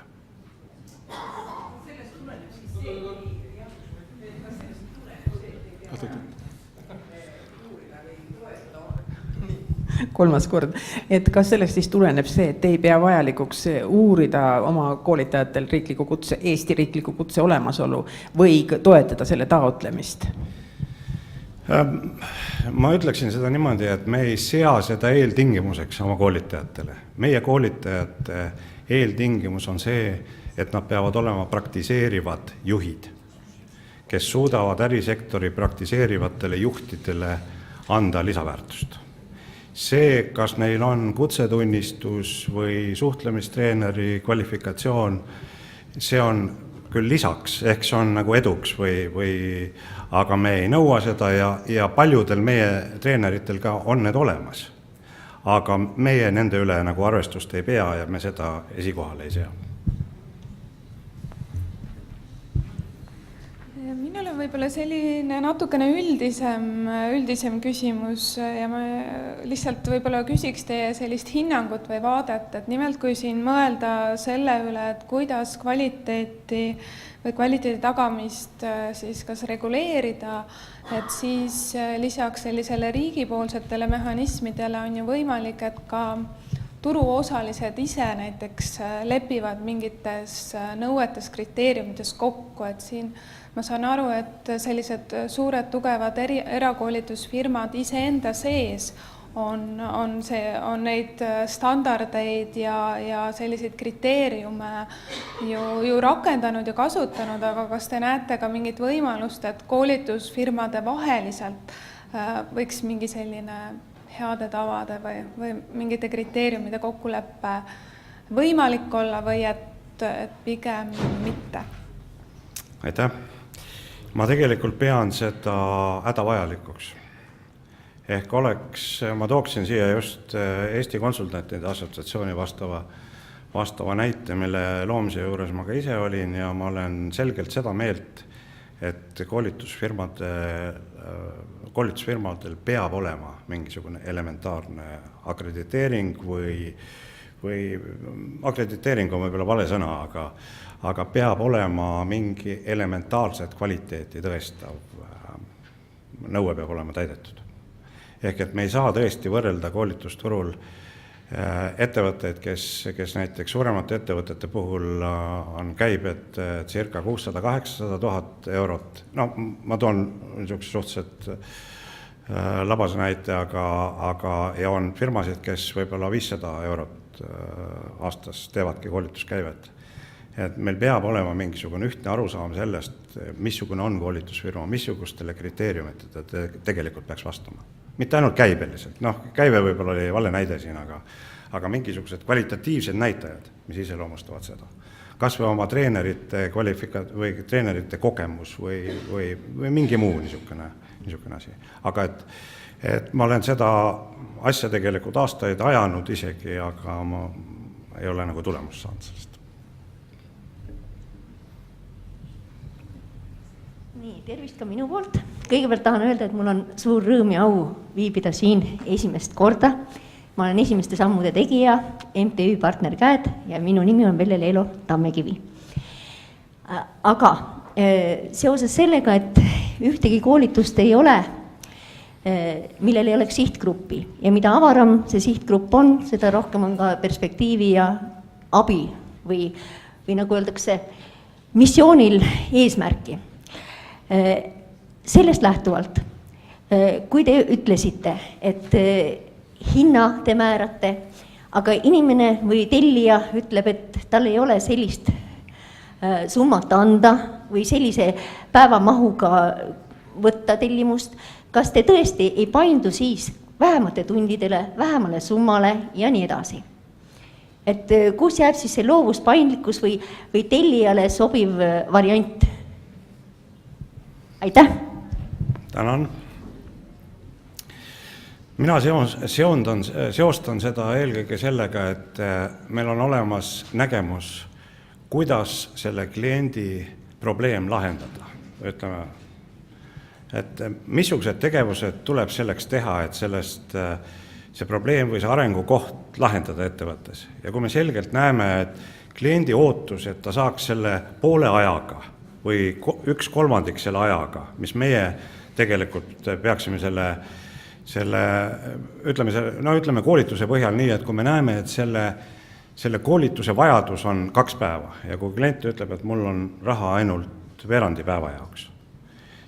Kolmas kord, et kas sellest siis tuleneb see, et ei pea vajalikuks uurida oma koolitajatel Eesti riikliku kutse olemasolu või toetada selle taotlemist? Ma ütleksin seda niimoodi, et me ei sea seda eeltingimuseks oma koolitajatele. Meie koolitajate eeltingimus on see, et nad peavad olema praktiseerivad juhid, kes suudavad ärisektori praktiseerivatele juhtidele anda lisaväärtust. See, kas neil on kutsetunnistus või suhtlemistreeneri kvalifikatsioon, see on küll lisaks, ehk see on nagu eduks aga me ei nõua seda ja paljudel meie treeneritel ka on need olemas. Aga meie nende üle nagu arvestust ei pea ja me seda esikohale ei sea. Minul on võib-olla selline natukene üldisem küsimus ja ma lihtsalt võib-olla küsiks teie sellist hinnangut või vaadet, et nimelt kui siin mõelda selle üle, et kuidas kvaliteeti või kvaliteedi tagamist siis kas reguleerida, et siis lisaks sellisele riigipoolsetele mehhanismidele on ju võimalik, et ka turuosalised ise näiteks lepivad mingites nõuetes, kriteeriumites kokku, et siin ma saan aru, et sellised suured tugevad erakoolitusfirmad iseenda sees on neid standardeid ja selliseid kriteeriume ju rakendanud ja kasutanud, aga kas te näete ka mingit võimalust, et koolitusfirmade vaheliselt võiks mingi selline heade tavade või mingite kriteeriumide kokkuleppe võimalik olla või et pigem mitte? Aitäh! Ma tegelikult pean seda hädavajalikuks. Ehk ma tooksin siia just Eesti Konsultantide Assotsiatsiooni vastava näite, mille loomise juures ma ka ise olin ja ma olen selgelt seda meelt, et koolitusfirmadel peab olema mingisugune elementaarne akrediteering või akrediteering on võib-olla vale sõna, aga peab olema mingi elementaarset kvaliteeti tõestav nõue peab olema täidetud. Ehk et me ei saa tõesti võrrelda koolitusturul ettevõtteid, kes näiteks suuremate ettevõtete puhul on käibed circa 600-800 000 eurot. No ma toon niisuguse suhteliselt labase näite, aga ja on firmasid, kes võib-olla 500 eurot aastas teevadki koolituskäivet. Et meil peab olema mingisugune ühtne arusaam sellest, missugune on koolitusfirma, missugustele kriteeriumite ta tegelikult peaks vastama. Mitte ainult käibeliselt, käive võib-olla oli vale näide siin, aga mingisugused kvalitatiivsed näitajad, mis iseloomustavad seda. Kas või oma treenerite või treenerite kogemus või mingi muu niisugune asi. Aga et ma olen seda asja tegelikult aastaid ajanud isegi, aga ma ei ole nagu tulemust saanud sellest. Nii, tervist ka minu poolt. Kõigepealt tahan öelda, et mul on suur rõõm ja au viibida siin esimest korda. Ma olen esimeste sammude tegija, MTÜ Partner Käed ja minu nimi on Velle Leelo Tammekivi. Aga seoses sellega, et ühtegi koolitust ei ole, millel ei oleks sihtgruppi ja mida avaram see sihtgrupp on, seda rohkem on ka perspektiivi ja abi või nagu öeldakse, missioonil eesmärki. Sellest lähtuvalt, kui te ütlesite, et hinna te määrate, aga inimene või tellija ütleb, et tal ei ole sellist summat anda või sellise päevamahuga võtta tellimust, kas te tõesti ei paindu siis vähemate tundidele, vähemale summale ja nii edasi? Et kus jääb siis see loovus, paindlikkus või tellijale sobiv variant? Aitäh! Tänan. Mina seostan seda eelkõige sellega, et meil on olemas nägemus, kuidas selle kliendi probleem lahendada. Ütleme, et missugused tegevused tuleb selleks teha, et sellest see probleem või see arengukoht lahendada ettevõttes. Ja kui me selgelt näeme, et kliendi ootus, et ta saaks selle poole ajaga või 1/3 selle ajaga, mis meie tegelikult peaksime ütleme koolituse põhjal nii, et kui me näeme, et selle koolituse vajadus on 2 päeva ja kui klient ütleb, et mul on raha ainult veerandi päeva jaoks,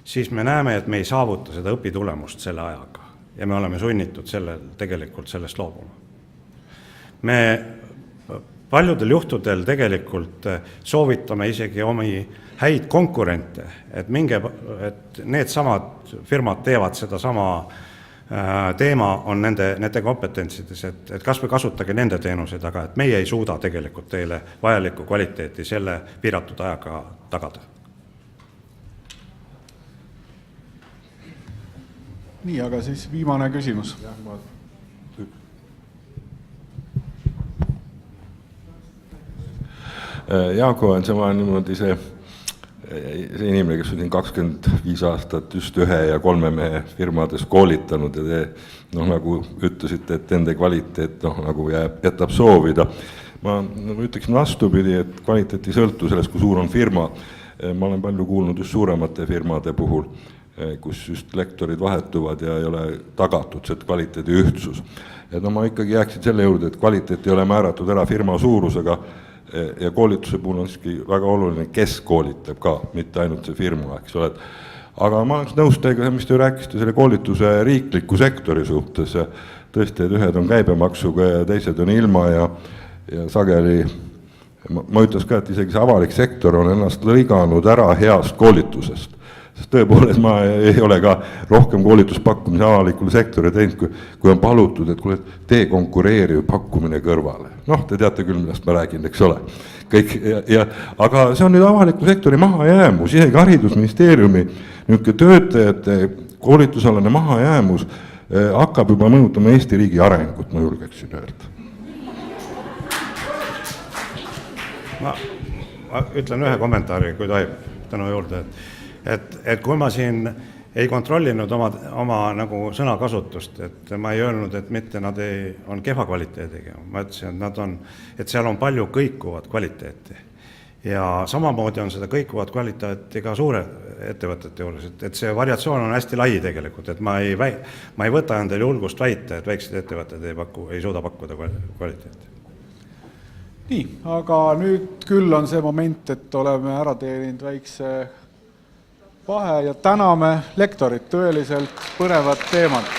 siis me näeme, et me ei saavuta seda õpitulemust selle ajaga ja me oleme sunnitud tegelikult sellest loobuma. Me paljudel juhtudel tegelikult soovitame isegi omi häid konkurente, et need samad firmad teevad seda sama teema on nende kompetentsides, et kas või kasutage nende teenuseid, aga et meie ei suuda tegelikult teile vajalikku kvaliteeti selle piiratud ajaga tagada. Nii, aga siis viimane küsimus. Jaako on sama niimoodi see inimene, kes on siin 25 aastat just 1 ja 3 mehe firmades koolitanud ja te nagu ütlesite, et nende kvaliteet nagu jätab soovida. Ma ütleksin vastupidi, et kvaliteeti sõltu sellest, kui suur on firma. Ma olen palju kuulnud just suuremate firmade puhul, kus just lektorid vahetuvad ja ei ole tagatud see kvaliteedi ühtsus. Et ma ikkagi jääksin selle juurde, et kvaliteet ei ole määratud ära firma suurusega ja koolituse puhul on siiski väga oluline, kes koolitab ka, mitte ainult see firma, eks ole. Aga ma oleks nõus teiega, mis te rääkisite selle koolituse riikliku sektori suhtes. Tõesti, et ühed on käibemaksuga ja teised on ilma ja sageli, ma ütles ka, et isegi see avalik sektor on ennast lõiganud ära heast koolitusest. Sest tõepoolest ma ei ole ka rohkem koolituspakkumise avalikule sektori teinud, kui on palutud, et kuule, tee konkureeriv pakkumine kõrvale. Te teate küll, millest ma räägin, eks ole. Aga see on nüüd avaliku sektori mahajäämus, isegi haridusministeeriumi töötajate koolitusalane mahajäämus hakkab juba mõjutama Eesti riigi arengut, ma julgeksin öelda. Ma ütlen ühe kommentaari, kui tohib tänu juurde, et kui ma siin ei kontrollinud oma nagu sõnakasutust, et ma ei öelnud, et mitte nad on kehva kvaliteediga. Ma ütlesin, et seal on palju kõikuvat kvaliteeti. Ja samamoodi on seda kõikuvat kvaliteeti ka suure ettevõtete juures, et see variatsioon on hästi lai tegelikult, et ma ei võta endale julgust väita, et väiksed ettevõtted ei suuda pakkuda kvaliteeti. Nii, aga nüüd küll on see moment, et oleme ära teeninud väikse vahe ja täname lektorit tõeliselt põnevat teemat.